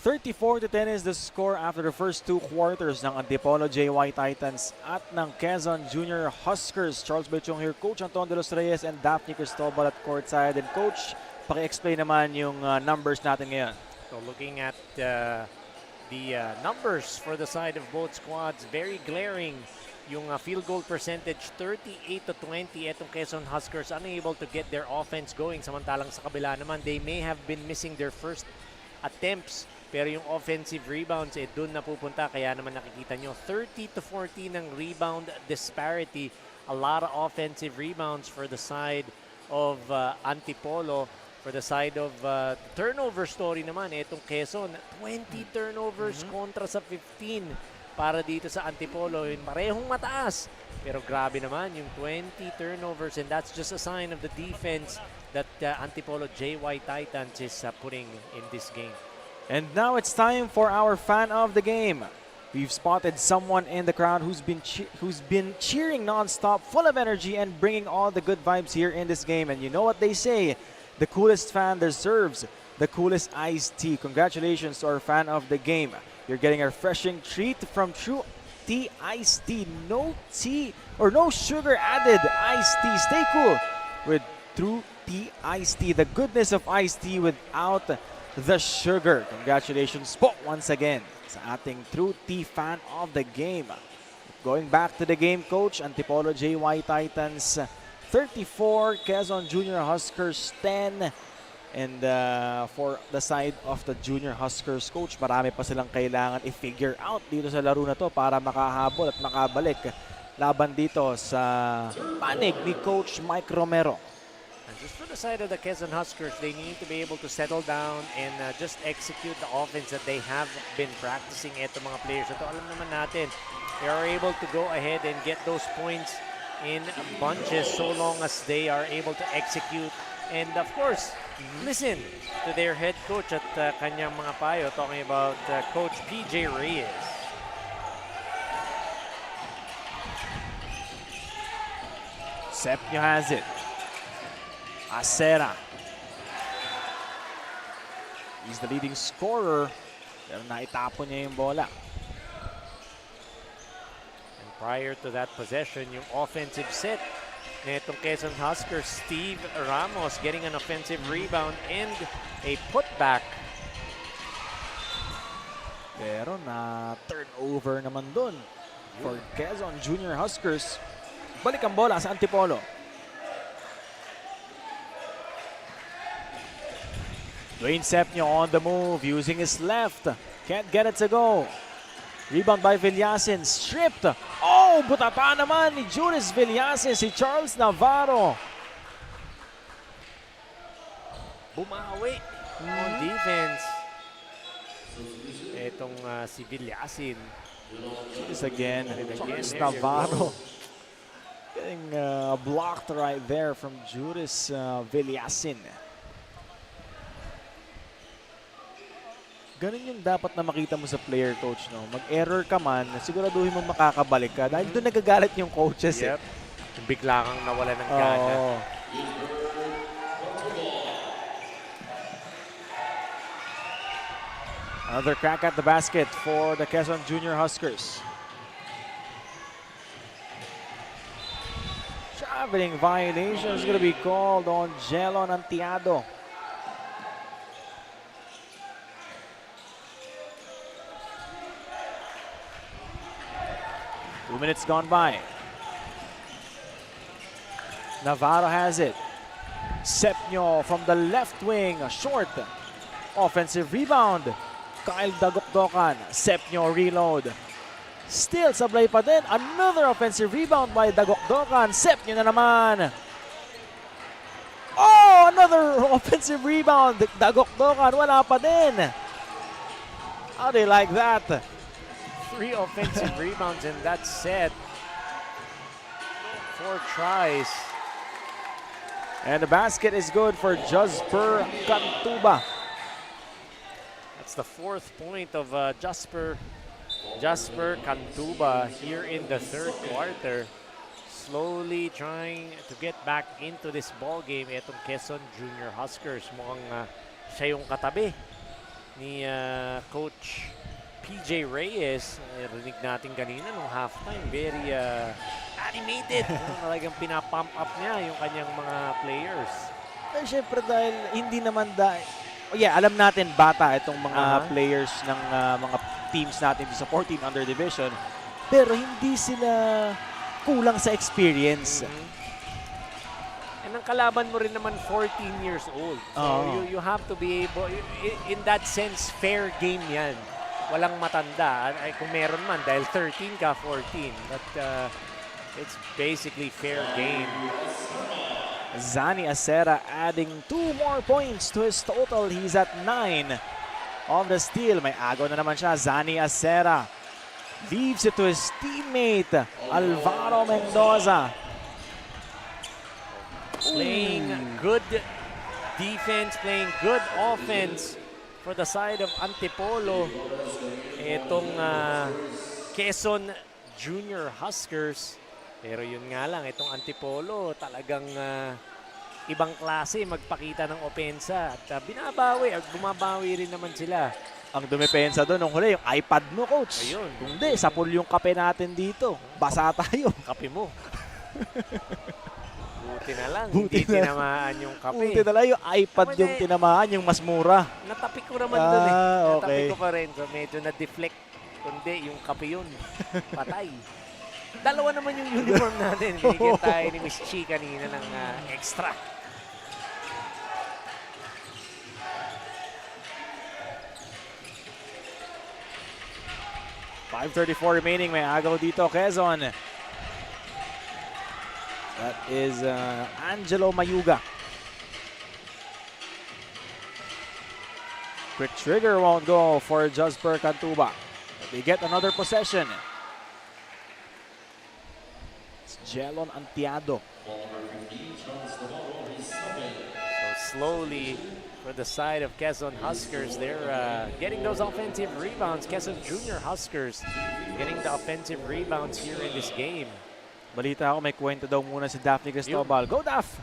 S2: 34-10 is the score after the first two quarters ng Antipolo JY Titans at ng Quezon Junior Huskers. Charles Belchong here, Coach Anton de los Reyes and Daphne Cristobal at courtside. And Coach, paki-explain naman yung numbers natin ngayon.
S3: So looking at the numbers for the side of both squads, very glaring. Yung field goal percentage, 38-20. Etong Quezon Huskers unable to get their offense going. Samantalang sa kabila naman, they may have been missing their first attempts. Pero yung offensive rebounds, dun napupunta. Kaya naman nakikita nyo, 30-14 ng rebound disparity. A lot of offensive rebounds for the side of Antipolo. For the side of turnover story naman, etong Quezon, 20 turnovers kontra sa 15 para dito sa Antipolo. Parehong mataas. Pero grabe naman yung 20 turnovers, and that's just a sign of the defense that Antipolo JY Titans is putting in this game.
S2: And now it's time for our fan of the game. We've spotted someone in the crowd who's been cheering nonstop, full of energy and bringing all the good vibes here in this game. And you know what they say, the coolest fan deserves the coolest iced tea. Congratulations to our fan of the game. You're getting a refreshing treat from True Tea Iced Tea. No tea or no sugar added iced tea. Stay cool with True Tea Iced Tea. The goodness of iced tea without the sugar. Congratulations po once again sa ating True Tea fan of the game. Going back to the game, Coach, Antipolo JY Titans 34, Quezon Junior Huskers 10. And for the side of the Junior Huskers, Coach, marami pa silang kailangan i-figure out dito sa laro na to para makahabol at makabalik laban dito sa panig ni Coach Mike Romero.
S3: And just for the side of the Quezon Huskers, they need to be able to settle down and just execute the offense that they have been practicing. Ito mga players ito, alam naman natin, they are able to go ahead and get those points in bunches so long as they are able to execute. And of course, listen to their head coach at kanyang mga payo, talking about Coach PJ Reyes.
S2: Sepnio has it. Acera. He's the leading scorer. Pero naitapon niya yung bola.
S3: And prior to that possession, yung offensive set netong Quezon Huskers, Steve Ramos getting an offensive rebound and a putback.
S2: Pero na turnover naman dun for Quezon Junior Huskers. Balik ang bola sa Antipolo. Dwayne Sepnio on the move, using his left. Can't get it to go. Rebound by Villasin, stripped. Oh, butata naman ni Juris Villasin, si Charles Navarro.
S3: Bumawi on defense. Etong si Villasin.
S2: This again, Charles Navarro. Getting blocked right there from Juris Villasin. Ganun yung dapat na makita mo sa player coach, no? Mag-error ka man, siguraduhin mo makakabalik ka dahil doon nagagalit yung coaches.
S3: Yep. Bigla kang nawala ng gana.
S2: Oo. Another crack at the basket for the Quezon Junior Huskers. Traveling violation is going to be called on Jelon Antiado. Two minutes gone by. Navarro has it. Sepnyo from the left wing, short. Offensive rebound. Kyle Dagokdokan. Sepnyo reload. Still sablay pa din. Another offensive rebound by Dagokdokan. Sepnyo na naman. Oh, another offensive rebound. Dagokdokan, wala pa din. How do you like that?
S3: 3 offensive rebounds in that set. 4 tries.
S2: And the basket is good for Jasper Cantuba.
S3: That's the 4th point of Jasper Cantuba here in the 3rd quarter. Slowly trying to get back into this ball game. Etong Quezon Junior Huskers. Mukhang siya yung katabi ni Coach PJ Reyes. Rinig natin kanina nung halftime. Very animated. Talagang pinapump up niya yung kanyang mga players.
S2: Eh, syempre dahil hindi naman alam natin bata itong mga players ng mga teams natin sa 14 under division. Pero hindi sila kulang sa experience.
S3: And ang kalaban mo rin naman 14 years old. So you have to be able, in that sense, fair game yan. Walang matanda. Ay, kung meron man, dahil 13 ka, 14. But it's basically fair game.
S2: Zani Acera adding 2 more points to his total. He's at 9 on the steal. May agaw na naman siya. Zani Acera leaves it to his teammate, Alvaro Mendoza.
S3: Playing good defense, playing good offense for the side of Antipolo. Itong Quezon Junior Huskers. Pero yun nga lang, itong Antipolo talagang ibang klase magpakita ng opensa. At binabawi at bumabawi rin naman sila.
S2: Ang dumepensa doon nung huli, yung iPad mo, coach.
S3: Ayun.
S2: Kung di, sapul yung kape natin dito. Basa tayo.
S3: Kape mo. Buti na lang,
S2: Buti
S3: hindi
S2: na.
S3: tinamaan yung kape.
S2: Buti na lang yung iPad
S3: Kapag
S2: yung tinamaan, yung mas mura.
S3: Natapik ko naman doon eh.
S2: Okay.
S3: Natapik ko pa rin. So medyo na-deflect. Kundi yung kape yun. Patay. Dalawa naman yung uniform natin. Binigyan tayo ni Miss Chi kanina ng extra.
S2: .534 remaining. May agaw dito, Quezon. That is Angelo Mayuga. Quick trigger won't go for Jasper Cantuba. But they get another possession. It's Jelon Antiado.
S3: So slowly for the side of Quezon Huskers, they're getting those offensive rebounds. Quezon Junior Huskers getting the offensive rebounds here in this game.
S2: Balita ako, may kwento daw muna si Daphne Cristobal. Go, Daph!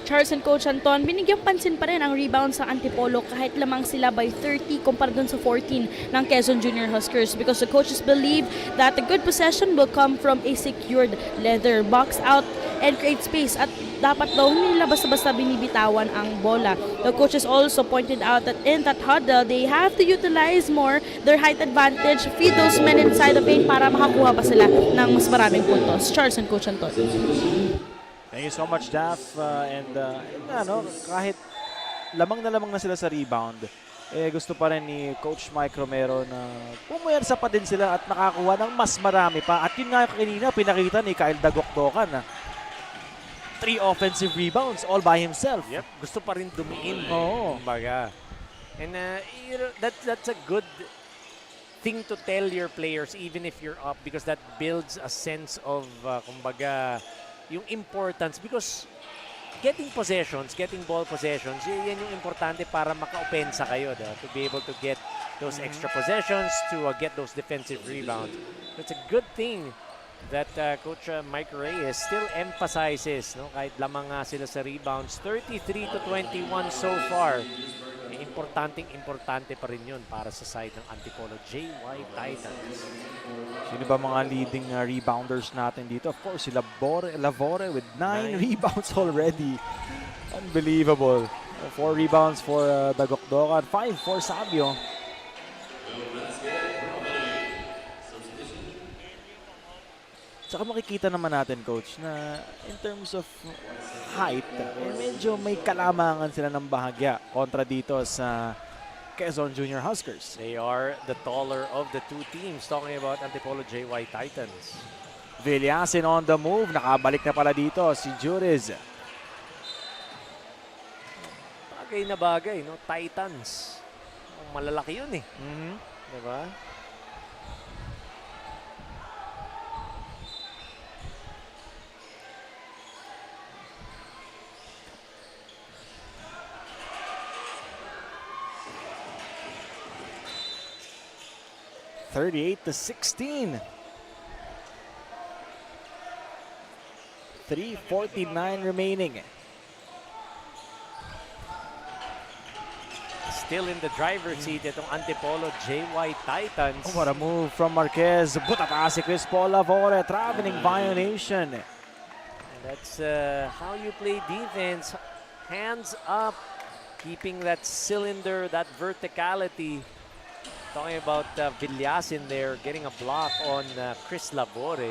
S5: Charles and Coach Anton, binigyang pansin pa rin ang rebound sa Antipolo kahit lamang sila by 30 kumpara dun sa 14 ng Quezon Junior Huskers because the coaches believe that a good possession will come from a secured leather box out and create space at dapat daw hindi nila basta-basta binibitawan ang bola. The coaches also pointed out that in that huddle, they have to utilize more their height advantage, feed those men inside the paint para makakuha pa sila ng mas maraming puntos. Charles and Coach Anton.
S2: Thank you so much, Daph. Kahit lamang na sila sa rebound, gusto pa rin ni Coach Mike Romero na pumuwersa pa din sila at makakuha ng mas marami pa. At yun nga kanina, pinakita ni Kyle Dagokdokan na 3 offensive rebounds all by himself.
S3: Yep, gusto pa rin dumiin.
S2: Oo.
S3: Kumbaga. And that's a good thing to tell your players even if you're up because that builds a sense of, kumbaga, yung importance because getting possessions, getting ball possessions, yan yung importante para maka-opensa kayo, to be able to get those extra possessions, to get those defensive rebounds. It's a good thing that Coach Mike Reyes still emphasizes, no? Kahit lamang nga sila sa rebounds, 33-21 so far. Importante pa rin yun para sa side ng Antipolo JY Titans.
S2: Sino ba mga leading rebounders natin dito? Of course, si Lavore with 9 rebounds already. Unbelievable. 4 rebounds for Dagokdokan, 5 for Sabio. Tsaka makikita naman natin, Coach, na in terms of height, medyo may kalamangan sila ng bahagya kontra dito sa Quezon Junior Huskers.
S3: They are the taller of the two teams, talking about Antipolo JY Titans.
S2: Villasin on the move. Nakabalik na pala dito si Juriz.
S3: Bagay na bagay, no? Titans. Malalaki yun eh. Diba?
S2: (38-16). 3:49 remaining.
S3: Still in the driver's seat itong Antipolo JY Titans.
S2: Oh, what a move from Marquez. Butata si Chris Paul Lavore. Traveling violation.
S3: And that's how you play defense. Hands up. Keeping that cylinder, that verticality. Talking about Villasin there, getting a block on Chris Lavore.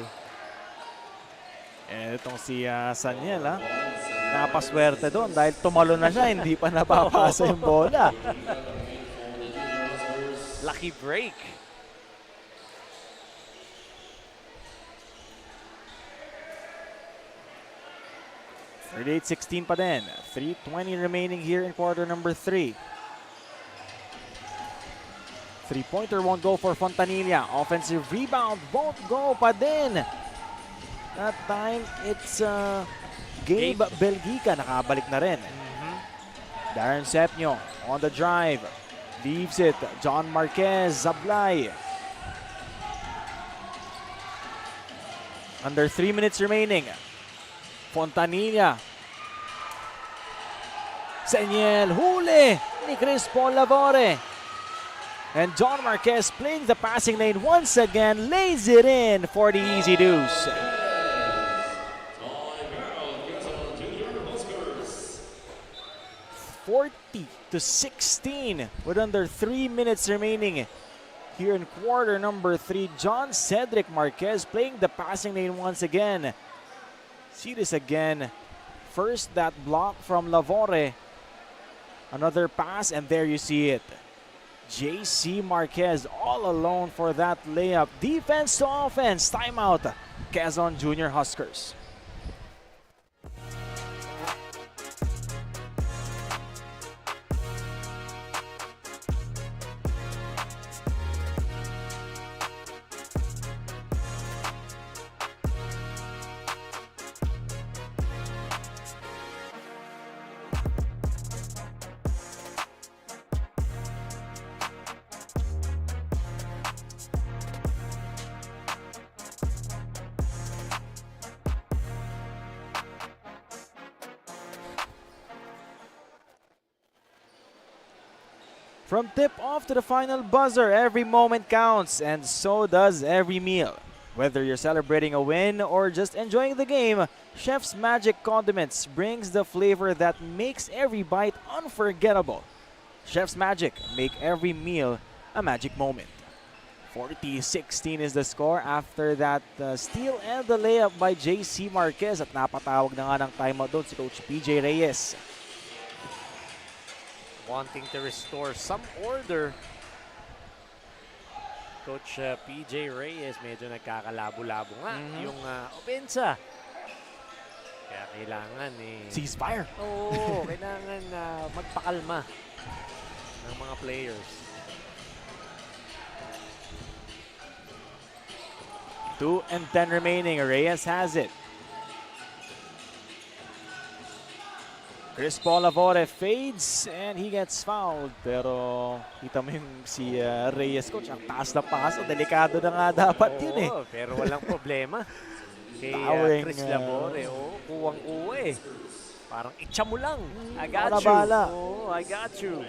S2: Itong si Saniel, napaswerte doon dahil tumalo na siya, hindi pa napapasa yung bola.
S3: Lucky break.
S2: (38-16) pa din. 3:20 remaining here in quarter number 3. Three-pointer won't go for Fontanilla. Offensive rebound won't go pa din. That time, it's Gabe Belgica. Nakabalik na rin. Darren Sepnio on the drive. Leaves it. John Marquez, Zablay. Under 3 minutes remaining. Fontanilla. Seniel, huli ni Chris Paul Lavore. And John Marquez playing the passing lane once again, lays it in for the easy deuce. (40-16) with under 3 minutes remaining here in quarter number 3. John Cedric Marquez playing the passing lane once again. See this again. First, that block from Lavore. Another pass, and there you see it. JC Marquez all alone for that layup. Defense to offense. Timeout. Quezon Junior Huskers. From tip-off to the final buzzer, every moment counts, and so does every meal. Whether you're celebrating a win or just enjoying the game, Chef's Magic Condiments brings the flavor that makes every bite unforgettable. Chef's Magic, make every meal a magic moment. 40-16 is the score after that steal and the layup by JC Marquez, at napatawag na nga ng timeout doon si Coach PJ Reyes.
S3: Wanting to restore some order. Coach PJ Reyes, medyo nagkakalabo-labo nga yung opensa. Kaya kailangan
S2: ceasefire.
S3: Oo, kailangan magpakalma ng mga players.
S2: 2:10 remaining. Reyes has it. Chris Paul Lavore fades and he gets fouled. Pero kita mo yung si Reyes, coach, ang taas na paso. Delikado na nga dapat yun eh.
S3: Oo, pero walang problema. Kay
S2: Towering,
S3: Chris Labore, kuwang-kuwa eh. Parang itcha mo lang. I got
S2: para
S3: you.
S2: bala.
S3: Oh, I got you.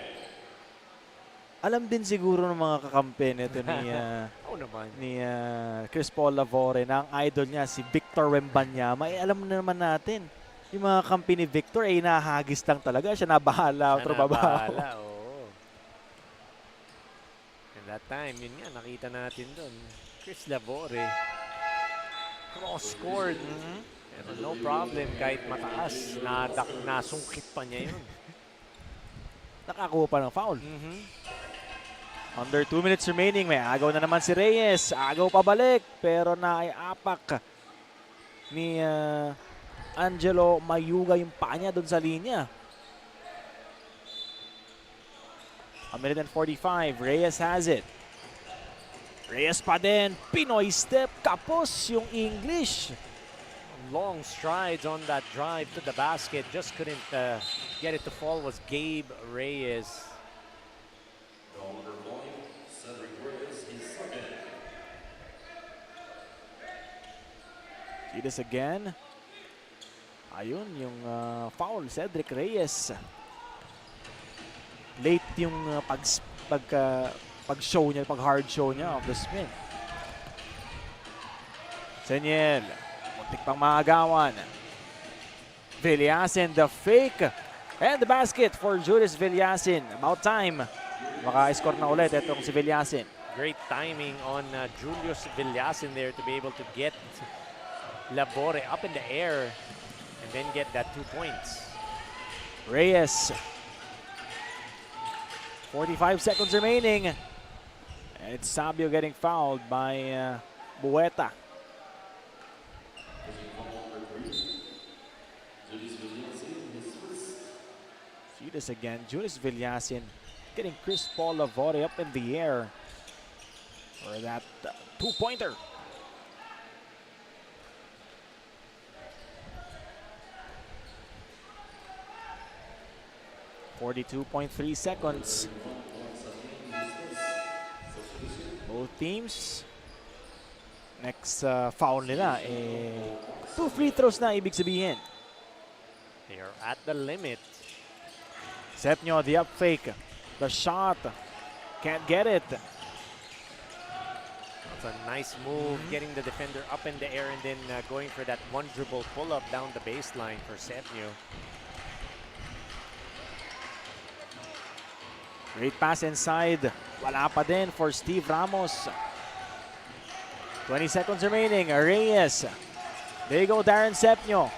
S2: Alam din siguro ng mga kakampi nito ni,
S3: Oo naman.
S2: ni Chris Paul Lavore na ang idol niya si Victor Wembanyama. Eh, alam na naman natin, yung mga kampi ni Victor ay nahagis lang talaga. Siya na bahala.
S3: Bahala, oo. And that time, yun nga, nakita natin doon. Chris Labore. Cross-court. Pero no problem, kahit mataas. Nasungkit pa niya yun.
S2: Nakakuha pa ng foul. Under 2 minutes remaining, may agaw na naman si Reyes. Agaw pabalik, pero naiapak ni Angelo Mayuga yung paa niya doon sa linya. 1:45, Reyes has it. Reyes pa din, Pinoy step, kapos yung English.
S3: Long strides on that drive to the basket. Just couldn't get it to fall was Gabe Reyes.
S2: See this again. Ayun, yung foul, Cedric Reyes. Late yung pag-show niya, pag-hard show niya of the spin. Senyel, muntik pang maagawan. Villasin, the fake. And the basket for Julius Villasin. About time. Maka-score na ulit itong si Villasin.
S3: Great timing on Julius Villasin there to be able to get Labore up in the air and then get that 2 points.
S2: Reyes. 45 seconds remaining. And it's Sabio getting fouled by Bueta. See this again. Julius Villasin getting Chris Paul Lavore up in the air for that two-pointer. .3 seconds. Both teams. Next foul nila, 2 free throws na ibig sabihin.
S3: They are at the limit.
S2: Sepnyo, the up fake. The shot. Can't get it.
S3: That's a nice move, getting the defender up in the air and then going for that one dribble pull-up down the baseline for Sepnyo.
S2: Great pass inside. Wala pa din for Steve Ramos. 20 seconds remaining. Reyes. There you go, Darren Sepnyo.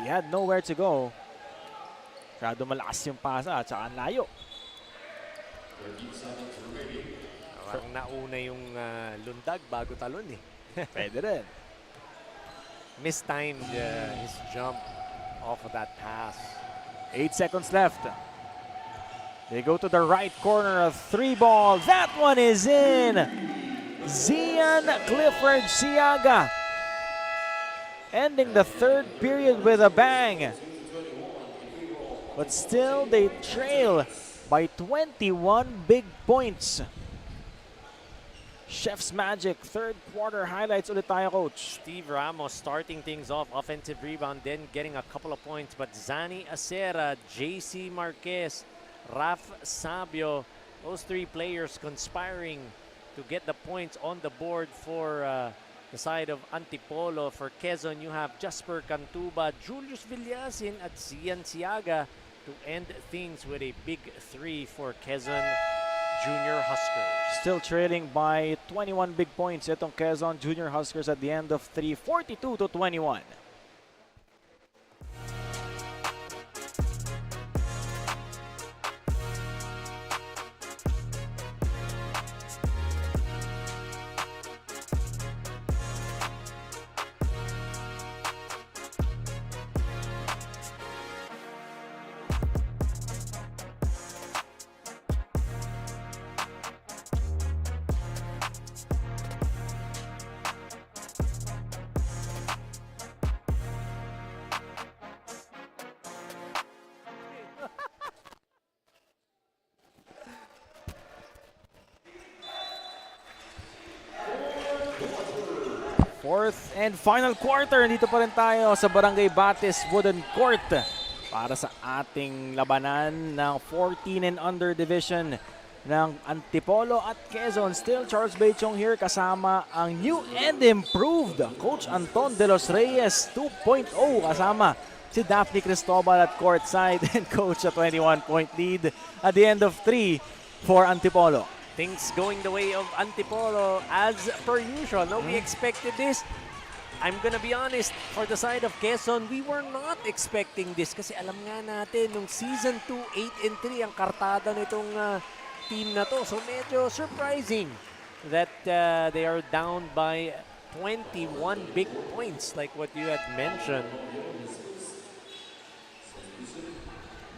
S2: He had nowhere to go. Masyado malakas yung pasa at saka ang layo.
S3: Parang nauna yung lundag bago talon eh.
S2: Pwede rin.
S3: Mistimed his jump off of that pass.
S2: 8 seconds left. They go to the right corner, a 3-ball. That one is in. Zian Clifford Siaga ending the third period with a bang. But still, they trail by 21 big points. Chef's Magic, third quarter highlights ulit tayo, Coach.
S3: Steve Ramos starting things off, offensive rebound, then getting a couple of points. But Zani Acera, JC Marquez, Raf Sabio, those 3 players conspiring to get the points on the board for the side of Antipolo. For Quezon, you have Jasper Cantuba, Julius Villasin at Zian Siaga to end things with a big 3 for Quezon Junior Huskers.
S2: Still trailing by 21 big points itong Quezon Junior Huskers at the end of 3, 42-21. Fourth and final quarter. Dito pa rin tayo sa Barangay Batis Wooden Court para sa ating labanan ng 14 and under division ng Antipolo at Quezon. Still Charles Bechong here kasama ang new and improved Coach Anton De Los Reyes 2.0 kasama si Daphne Cristobal at courtside and coach a 21-point lead at the end of 3 for Antipolo.
S3: Things going the way of Antipolo as per usual. No, we expected this. I'm gonna be honest, for the side of Quezon, we were not expecting this kasi alam nga natin, nung Season 2, 8-3 ang kartada nitong team na to. So medyo surprising that they are down by 21 big points like what you had mentioned.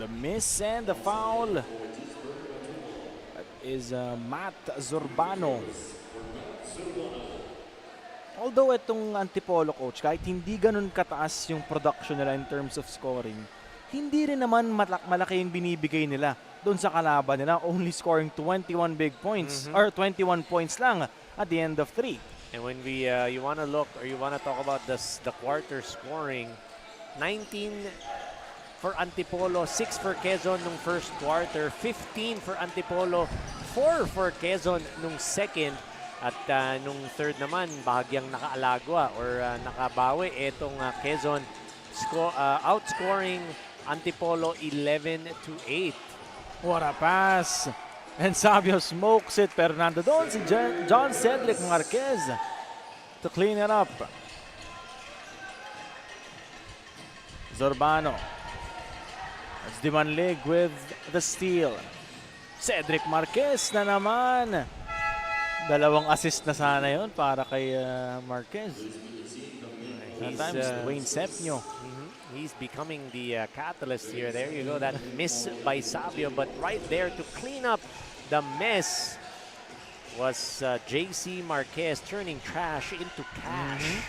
S2: The miss and the foul is Matt Zurbano. Although itong Antipolo, coach, kahit hindi ganun kataas yung production nila in terms of scoring, hindi rin naman malaki yung binibigay nila doon sa kalaban nila, only scoring 21 big points or 21 points lang at the end of 3.
S3: And when we you want to look or you want to talk about the quarter scoring, 19 for Antipolo, 6 for Quezon nung first quarter, 15 for Antipolo, 4 for Quezon nung second, at nung third naman bahagyang nakaalagwa or nakabawi itong Quezon, outscoring Antipolo 11-8.
S2: What a pass! And Sabio smokes it, pero nandoon si John Cedric Marquez to clean it up. Zurbano. That's Dimanlig with the steal. Cedric Marquez na naman. Dalawang assist na sana yon para kay Marquez. Sometimes Dwayne Sepnio.
S3: He's becoming the catalyst here. There you go, that miss by Sabio, but right there to clean up the mess was JC Marquez, turning trash into cash.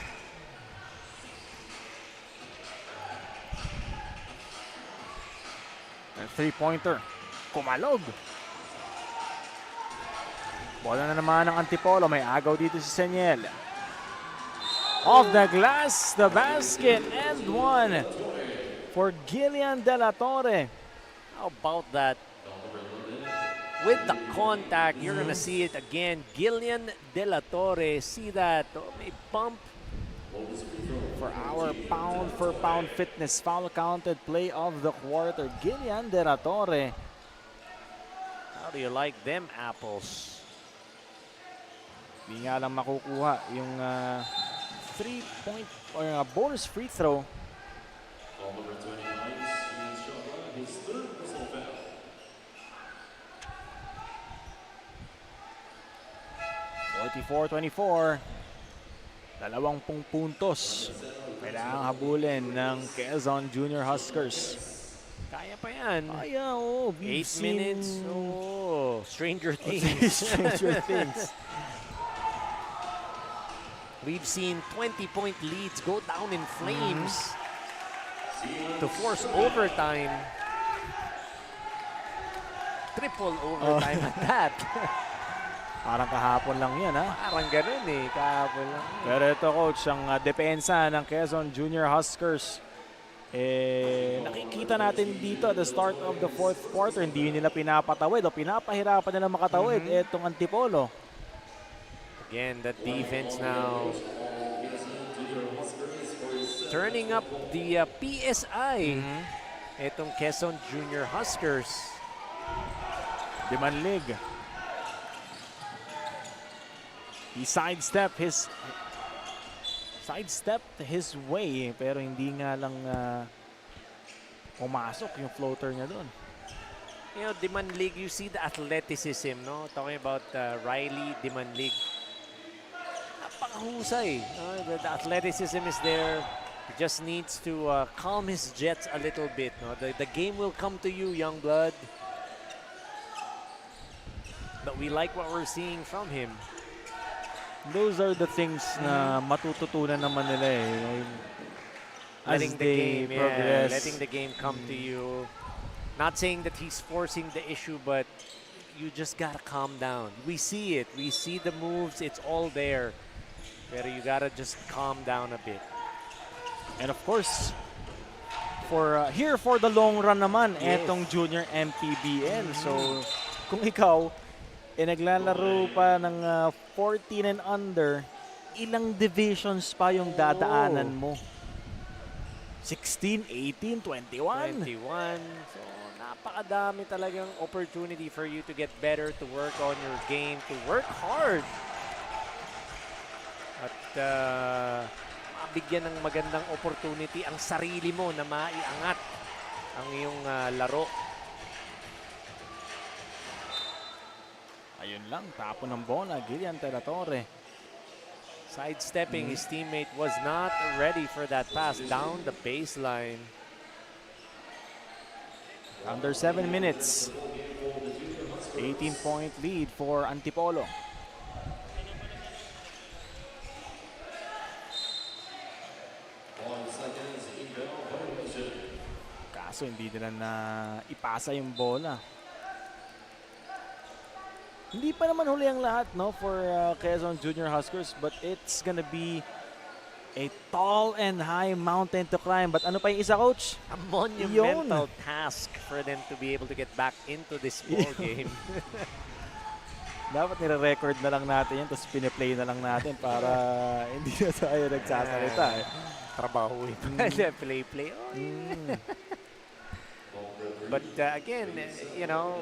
S2: Three-pointer. Kumalog. Bola na naman ng Antipolo. May agaw dito si Seniel. Off the glass, the basket, and one for Gillian De La Torre.
S3: How about that? With the contact, you're gonna see it again. Gillian De La Torre, see that? May bump.
S2: For our pound-for-pound fitness, foul counted play of the quarter. Gillian De La Torre.
S3: How do you like them apples?
S2: Di nga lang makukuha yung 3-point or bonus free throw. (44-24). 20 puntos. Kailangang habulin ng Quezon Junior Huskers.
S3: Kaya pa yan.
S2: Kaya, oh.
S3: 8 minutes. Oh, Stranger Things.
S2: Stranger Things.
S3: We've seen 20-point leads go down in flames to force overtime. Triple overtime at that.
S2: Parang kahapon lang yan, ha?
S3: Parang ganun eh, kahapon lang.
S2: Pero ito, coach, ang depensa ng Quezon Junior Huskers, nakikita natin dito at the start of the fourth quarter, hindi nila pinapatawid o pinapahirapan nila makatawid itong Antipolo.
S3: Again, that defense now turning up the PSI. Itong Quezon Junior Huskers.
S2: Dimanlig. He sidestepped his way, pero hindi nga lang pumasok yung floater niya doon.
S3: You know, Dimanlig, you see the athleticism, no? Talking about Riley Dimanlig. Napakahusay. The athleticism is there. He just needs to calm his jets a little bit. No? The game will come to you, young blood. But we like what we're seeing from him.
S2: Those are the things na matututunan naman nila eh.
S3: Letting the game,
S2: progress.
S3: letting the game come to you. Not saying that he's forcing the issue, but you just gotta calm down. We see it. We see the moves. It's all there. Pero you gotta just calm down a bit.
S2: And of course, for here for the long run naman,
S3: Yes.
S2: etong Junior MPBL. So, kung ikaw, naglalaro pa ng 14 and under, ilang divisions pa yung dadaanan mo? 16, 18, 21?
S3: 21. So, napakadami talagang opportunity for you to get better, to work on your game, to work hard. At mabigyan ng magandang opportunity ang sarili mo na maiangat ang iyong laro.
S2: Ayun lang, tapo ng bola, Gillian Teratore.
S3: Sidestepping, his teammate was not ready for that pass down the baseline.
S2: Under 7 minutes. 18-point lead for Antipolo. Kaso hindi nila na ipasa yung bola. Hindi pa naman huli ang lahat, no, for Quezon Junior Huskers, but it's gonna be a tall and high mountain to climb. But ano pa yung isa, Coach?
S3: A monumental task for them to be able to get back into this ball game.
S2: Dapat nire-record na lang natin yan, tapos piniplay na lang natin para hindi na tayo nagsasalita.
S3: Trabaho play. But again, you know,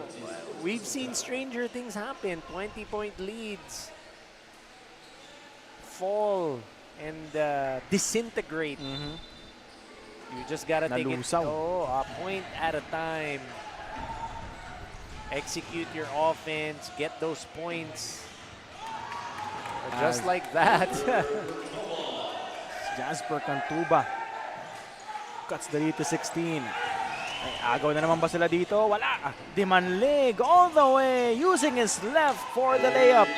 S3: we've seen stranger things happen. 20-point leads fall and disintegrate. You just gotta take it a point at a time. Execute your offense, get those points. Just like that.
S2: Jasper Cantuba cuts the lead to 16. Ay, agaw na naman ba sila dito? Wala! Dimanlig all the way using his left for the layup.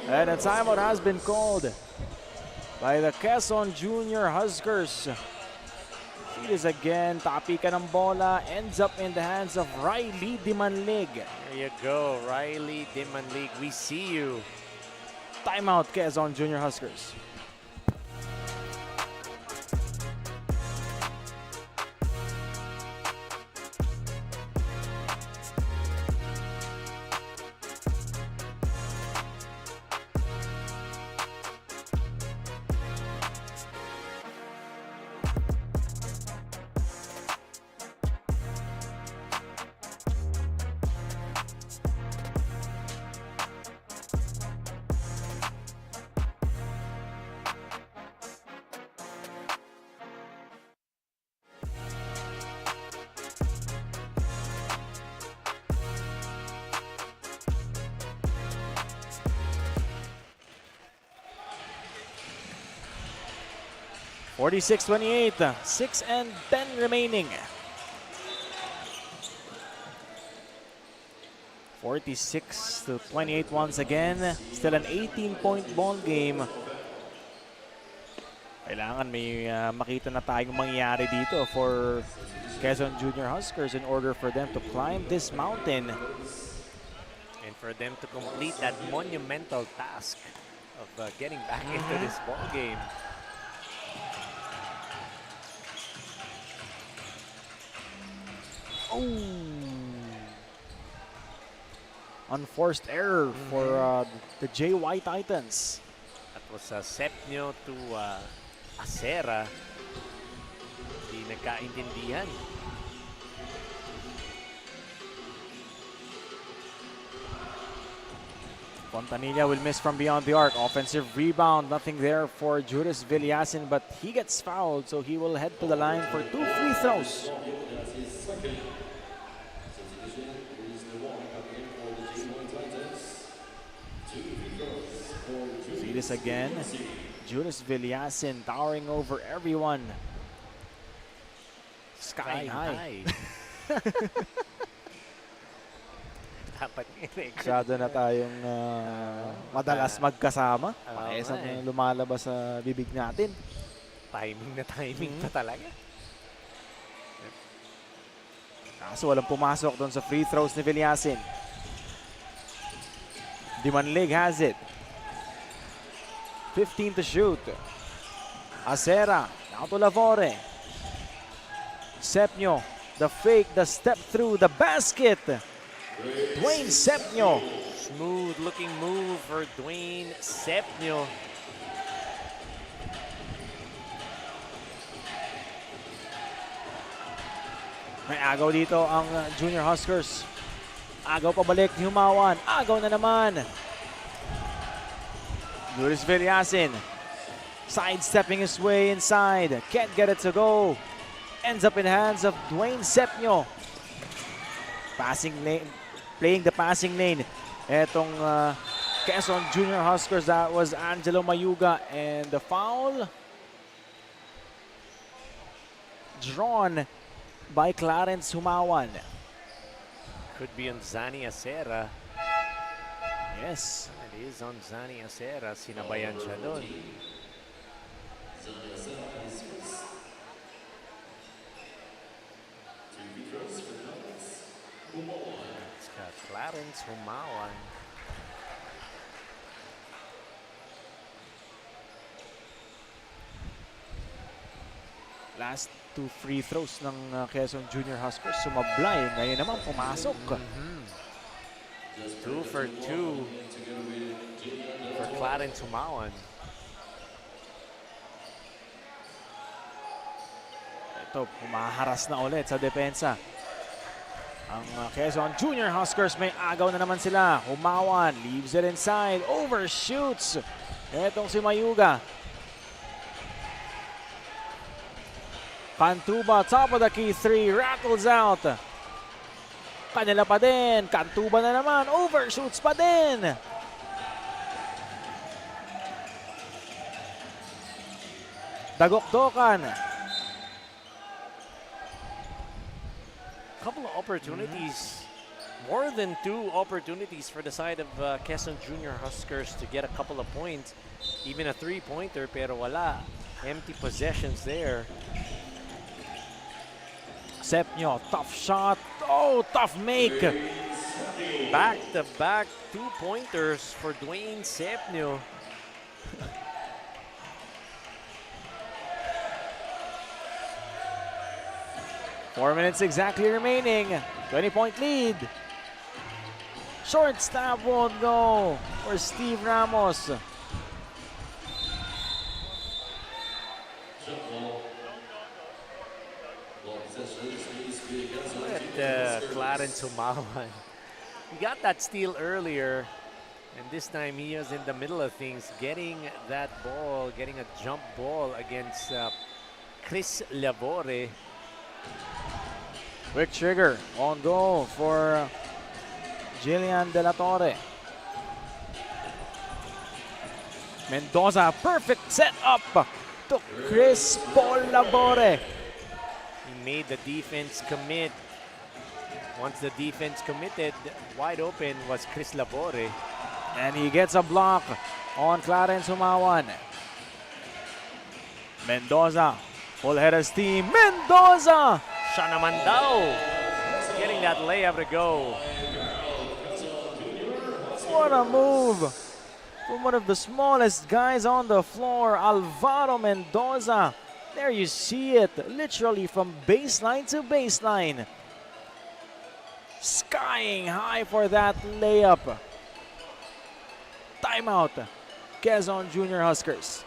S2: And a timeout has been called by the Quezon Junior Huskers. It is again, tapi ka ng bola, ends up in the hands of Riley Dimanlig.
S3: There you go, Riley Dimanlig. We see you.
S2: Timeout, Quezon Junior Huskers. (46-28), 6 and 10 remaining. 46-28 once again. Still an 18-point ball game. Kailangan may makita na tayong mangyayari dito for Quezon Junior Huskers in order for them to climb this mountain.
S3: And for them to complete that monumental task of getting back into this ball game.
S2: Unforced error for the JY Titans.
S3: That was Sepnyo to Acera. Hindi nagkaintindihan.
S2: Fontanilla will miss from beyond the arc. Offensive rebound, nothing there for Juris Villasin, but he gets fouled, so he will head to the line for 2 free throws. See this again. Juris Villasin towering over everyone. Sky high.
S3: Dapat i-record.
S2: Masyado na tayong madalas magkasama. Paesa na yung lumalabas sa bibig natin.
S3: Timing na timing pa talaga.
S2: Kaso walang pumasok doon sa free throws ni Villasin. Dimanlig has it. 15 to shoot. Acera, now to Lavore. Sepnyo, the fake, the step through, the basket. Dwayne Sepnyo.
S3: Smooth looking move for Dwayne Sepnyo.
S2: May agaw dito ang Junior Huskers. Agaw pabalik ni Humawan. Agaw na naman. Luis Villasin. Sidestepping his way inside. Can't get it to go. Ends up in hands of Dwayne Sepnyo. Passing lane. Playing the passing lane. Etong Quezon Junior Huskers, that was Angelo Mayuga. And the foul drawn by Clarence Humawan.
S3: Could be on Zani Acera.
S2: Yes.
S3: It is on Zani Acera. Sinabayan siya doon. It's got Clarence Humawan.
S2: Last two free throws ng Quezon Junior Huskers sumablay. Ngayon naman pumasok.
S3: 2 for 2 for Clarence Humawan.
S2: Ito, humaharas na ulit sa depensa. Ang Quezon Junior Huskers, may agaw na naman sila. Humawan, leaves it inside, overshoots. Etong si Mayuga. Cantuba, top of the key three, rattles out. Kanila pa din, Cantuba na naman, overshoots pa din. Dagok-dokan.
S3: Couple of opportunities, more than 2 opportunities for the side of Quezon Junior Huskers to get a couple of points. Even a 3-pointer, pero wala. Empty possessions there.
S2: Sepnyo, tough shot. Oh, tough make.
S3: Back-to-back 2-pointers for Dwayne Sepnyo.
S2: 4 minutes exactly remaining. 20-point lead. Short stab won't go for Steve Ramos.
S3: Look at Clarence Humawan. He got that steal earlier, and this time he was in the middle of things, getting that ball, getting a jump ball against Chris Labore.
S2: Quick trigger on goal for Jillian De La Torre. Mendoza, perfect setup to Chris Paul Labore.
S3: He made the defense commit. Once the defense committed, wide open was Chris Labore.
S2: And he gets a block on Clarence Humawan. Mendoza, full head of steam. Mendoza!
S3: Siya naman daw, getting that layup to go.
S2: What a move from one of the smallest guys on the floor, Alvaro Mendoza. There you see it, literally from baseline to baseline. Skying high for that layup. Timeout, Quezon Junior Huskers.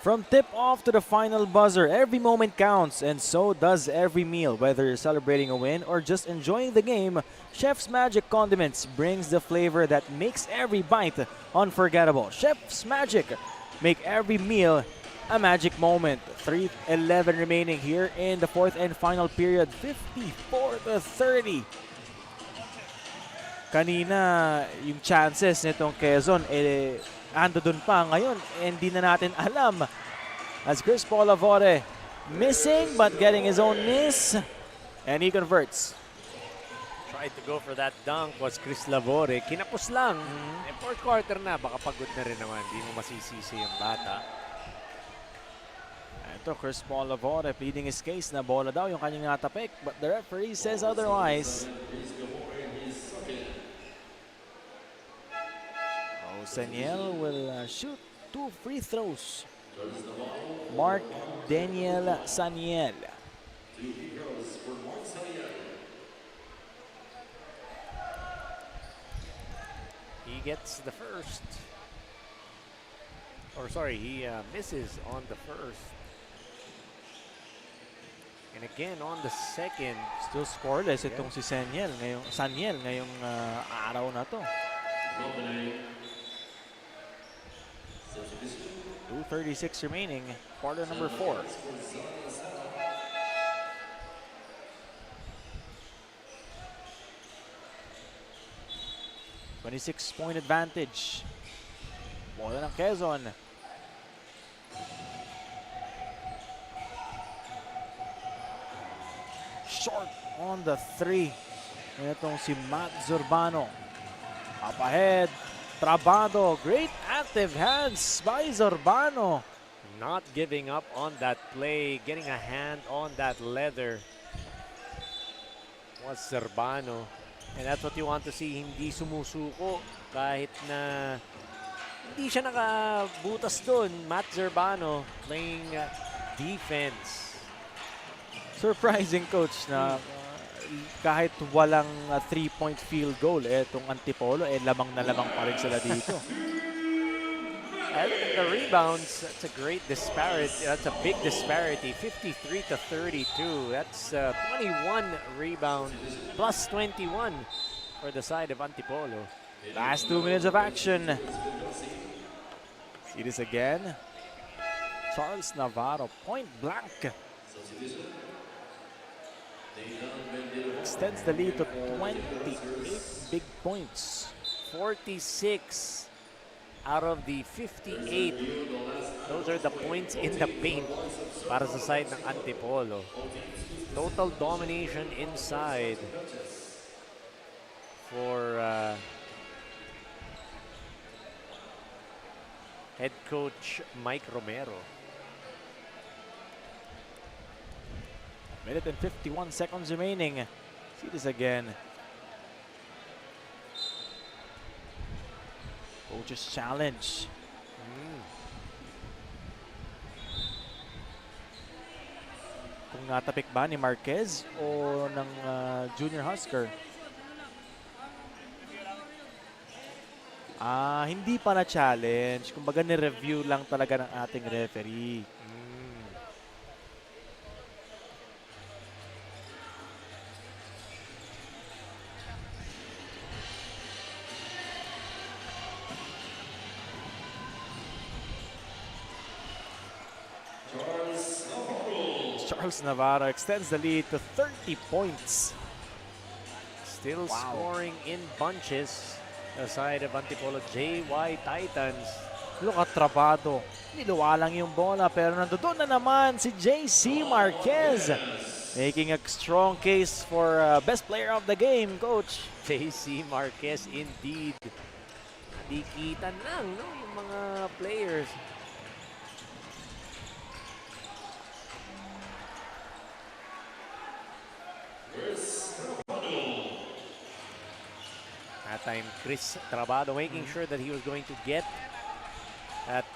S2: From tip-off to the final buzzer, every moment counts, and so does every meal. Whether you're celebrating a win or just enjoying the game, Chef's Magic Condiments brings the flavor that makes every bite unforgettable. Chef's Magic, make every meal a magic moment. 3:11 remaining here in the fourth and final period. 54-30. Kanina, yung chances nitong Quezon, ando dun pa. Ngayon, hindi na natin alam. As Chris Lavore missing but getting his own miss. And he converts.
S3: Tried to go for that dunk was Chris Lavore. Kinapos lang. Fourth quarter na, baka pagod na rin naman. Hindi mo masisisi yung bata.
S2: Ito, Chris Lavore pleading his case na bola daw yung kanyang natapik. But the referee says otherwise. Saniel will shoot 2 free throws. Mark Daniel Saniel.
S3: He gets the first. Or sorry, he misses on the first. And again on the second.
S2: Still scoreless itong si Saniel ngayong araw na to. 2:36 remaining, quarter number 4. .26 advantage. Bola ng Quezon. Short on the 3. Itong si Matt Zurbano. Up ahead. Trabado, great active hands by Zurbano.
S3: Not giving up on that play, getting a hand on that leather was Zurbano. And that's what you want to see, hindi sumusuko kahit na hindi siya nakabutas doon. Matt Zurbano playing defense.
S2: Surprising, coach, na kahit walang 3-point field goal, itong Antipolo, lamang na lamang pa rin sila dito.
S3: I look at the rebounds, that's a great disparity. That's a big disparity, 53-32. That's 21 rebound plus 21 for the side of Antipolo.
S2: Last 2 minutes of action. See this again. Charles Navarro, point blank. Extends the lead to 28 big points.
S3: 46 out of the 58. Those are the points in the paint para sa side ng Antipolo. Total domination inside for head coach Mike Romero.
S2: Minute and 51 seconds remaining. See this again. Coach's challenge. Kung natapik ba ni Marquez o ng Junior Husker? Hindi pa na-challenge. Kumbaga ni-review lang talaga ng ating referee. Charles Navarro extends the lead to 30 points.
S3: Still scoring in bunches. The side of Antipolo JY Titans.
S2: Look at Trabado. Niluwalang yung bola pero nandoon na naman si JC Marquez. Making a strong case for best player of the game, coach.
S3: JC Marquez indeed. Dikitan lang, no, yung mga players. That time, Chris Trabado making sure that he was going to get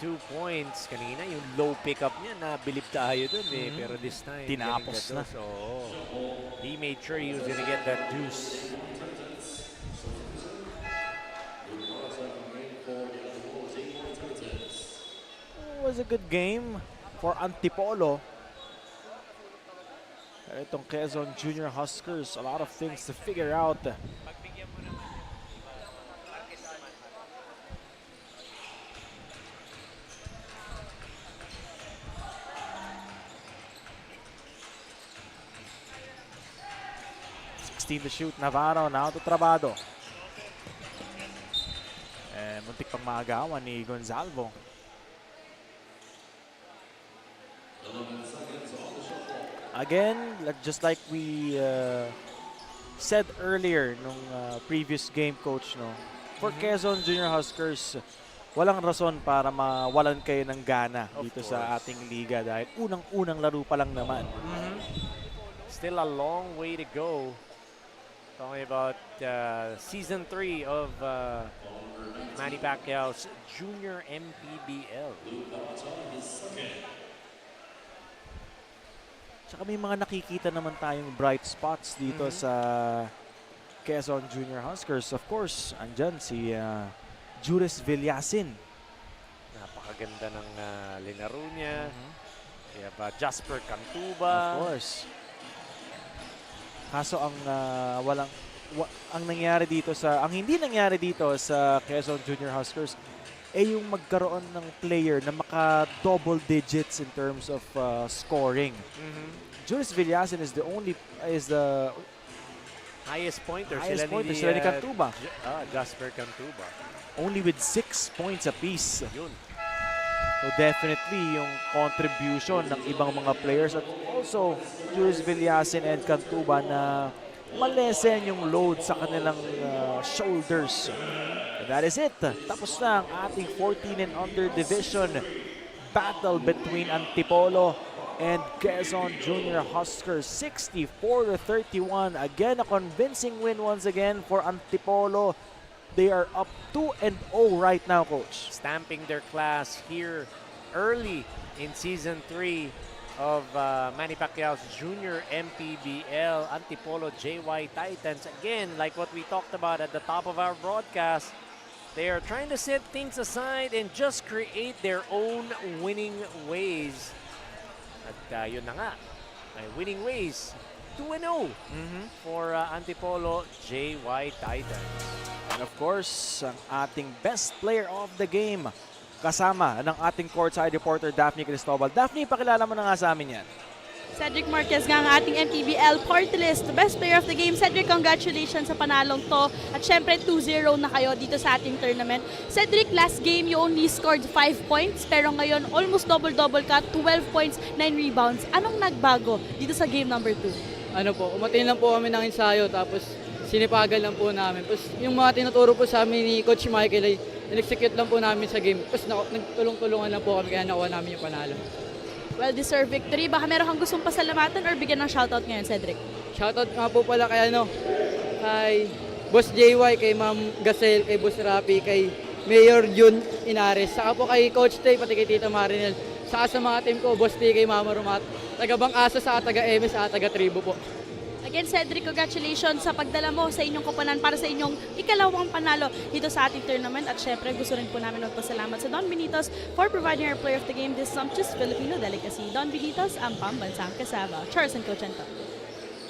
S3: 2 points. Kanina, yung low pickup niya, nabilib tayo dun eh. Pero this time,
S2: tinapos na.
S3: So, he made sure he was gonna get that deuce.
S2: It was a good game for Antipolo. Itong Quezon Junior Huskers, a lot of things to figure out. 16 to shoot. Navarro now to Trabado. Muntik pang maagawan ni Gonzalvo. Again, just like we said earlier nung previous game, coach, no, for Quezon Junior Huskers, walang rason para mawalan kayo ng gana dito sa ating liga dahil unang-unang laro pa lang naman.
S3: Still a long way to go. Talking about Season 3 of Manny Pacquiao's Junior MPBL.
S2: Tsaka may mga nakikita naman tayong bright spots dito sa Quezon Junior Huskers. Of course, andyan si Juris Villasin.
S3: Napakaganda ng linaro niya. We have Jasper Cantuba.
S2: Of course. Kaso ang ang hindi nangyari dito sa Quezon Junior Huskers yung magkaroon ng player na maka double digits in terms of scoring. Juris Villasin is the
S3: highest pointer.
S2: Sila ni Cantuba.
S3: Jasper Cantuba.
S2: Only with 6 points apiece.
S3: Yun.
S2: So definitely yung contribution ng ibang mga players at also Juris Villasin and Cantuba na malesen yung load sa kanilang shoulders. And that is it. Tapos na ang ating 14 and under division battle between Antipolo and Quezon Junior Huskers. 64-31. Again, a convincing win once again for Antipolo. They are up 2-0 right now, coach.
S3: Stamping their class here early in Season 3 of Manny Pacquiao's Junior MPBL. Antipolo JY Titans. Again, like what we talked about at the top of our broadcast, they are trying to set things aside and just create their own winning ways. At yun na nga, may winning ways. 2-0 for Antipolo JY Titans.
S2: And of course, ang ating best player of the game, kasama ng ating courtside reporter Daphne Cristobal. Daphne, pakilala mo na nga sa amin yan.
S5: Cedric Marquez nga ang ating MPBL party list, best player of the game. Cedric, congratulations sa panalong to. At syempre, 2-0 na kayo dito sa ating tournament. Cedric, last game you only scored 5 points, pero ngayon almost double-double ka, 12 points, 9 rebounds. Anong nagbago dito sa game number 2?
S7: Umatin lang po kami ng ensayo, tapos sinipagal lang po namin. Tapos yung mga tinuturo po sa amin ni Coach Michael ay in-execute lang po namin sa game. Tapos nagtulong-tulungan lang po kami kaya nakuha namin yung panalo.
S5: Well-deserved victory. Baka meron kang gustong pasalamatan or bigyan ng shoutout ngayon, Cedric?
S7: Shoutout nga po pala kay Boss JY, kay Ma'am Gasel, kay Boss Rapi, kay Mayor Jun Inares. Saka po kay Coach Tay, pati kay Tita Marinel. Saka sa mga team ko, Boss Tay, kay Mama Rumat. Taga-Bang Asa, sa taga-MS, sa taga-Tribo po.
S5: Again, Cedric, congratulations sa pagdala mo sa inyong koponan para sa inyong ikalawang panalo dito sa ating tournament. At syempre, gusto rin po namin magpasalamat sa Don Benitos for providing our player of the game this sumptuous Filipino delicacy. Don Benitos, ang pambansang kasama. Charles and Cochento.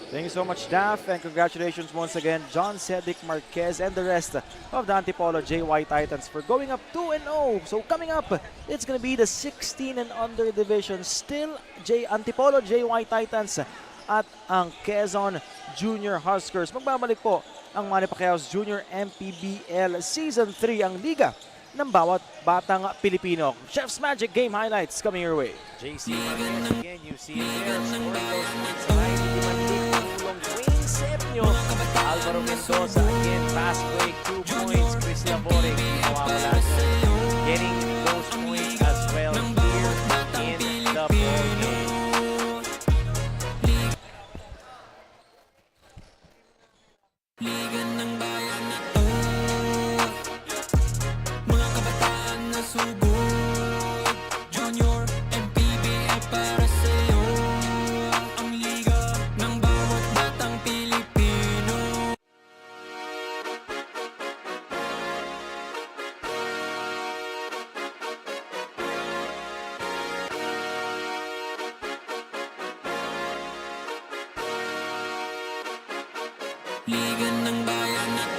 S2: Thank you so much, Daph, and congratulations once again, John Cedric Marquez and the rest of the Antipolo JY Titans for going up 2-0. So coming up, it's going to be the 16 and under division. Still, Antipolo JY Titans at ang Quezon Junior Huskers. Magbabalik po ang Manny Pacquiao's Junior MPBL Season 3, ang liga ng bawat batang Pilipino. Chef's Magic Game Highlights coming your way.
S3: JC Marquez again, you see it there. Scoring those points. Hindi man tulong Wayne Sepnyo. Alvaro Mendoza again, fast break, 2 points. Chris Labore, mawawala getting those points as well here in the ball game.
S1: Liga ng bayan na to, mga kabataan na sugod. Junior MPBL para sa'yo, ang liga ng bawat batang Pilipino. Liga ng bayan na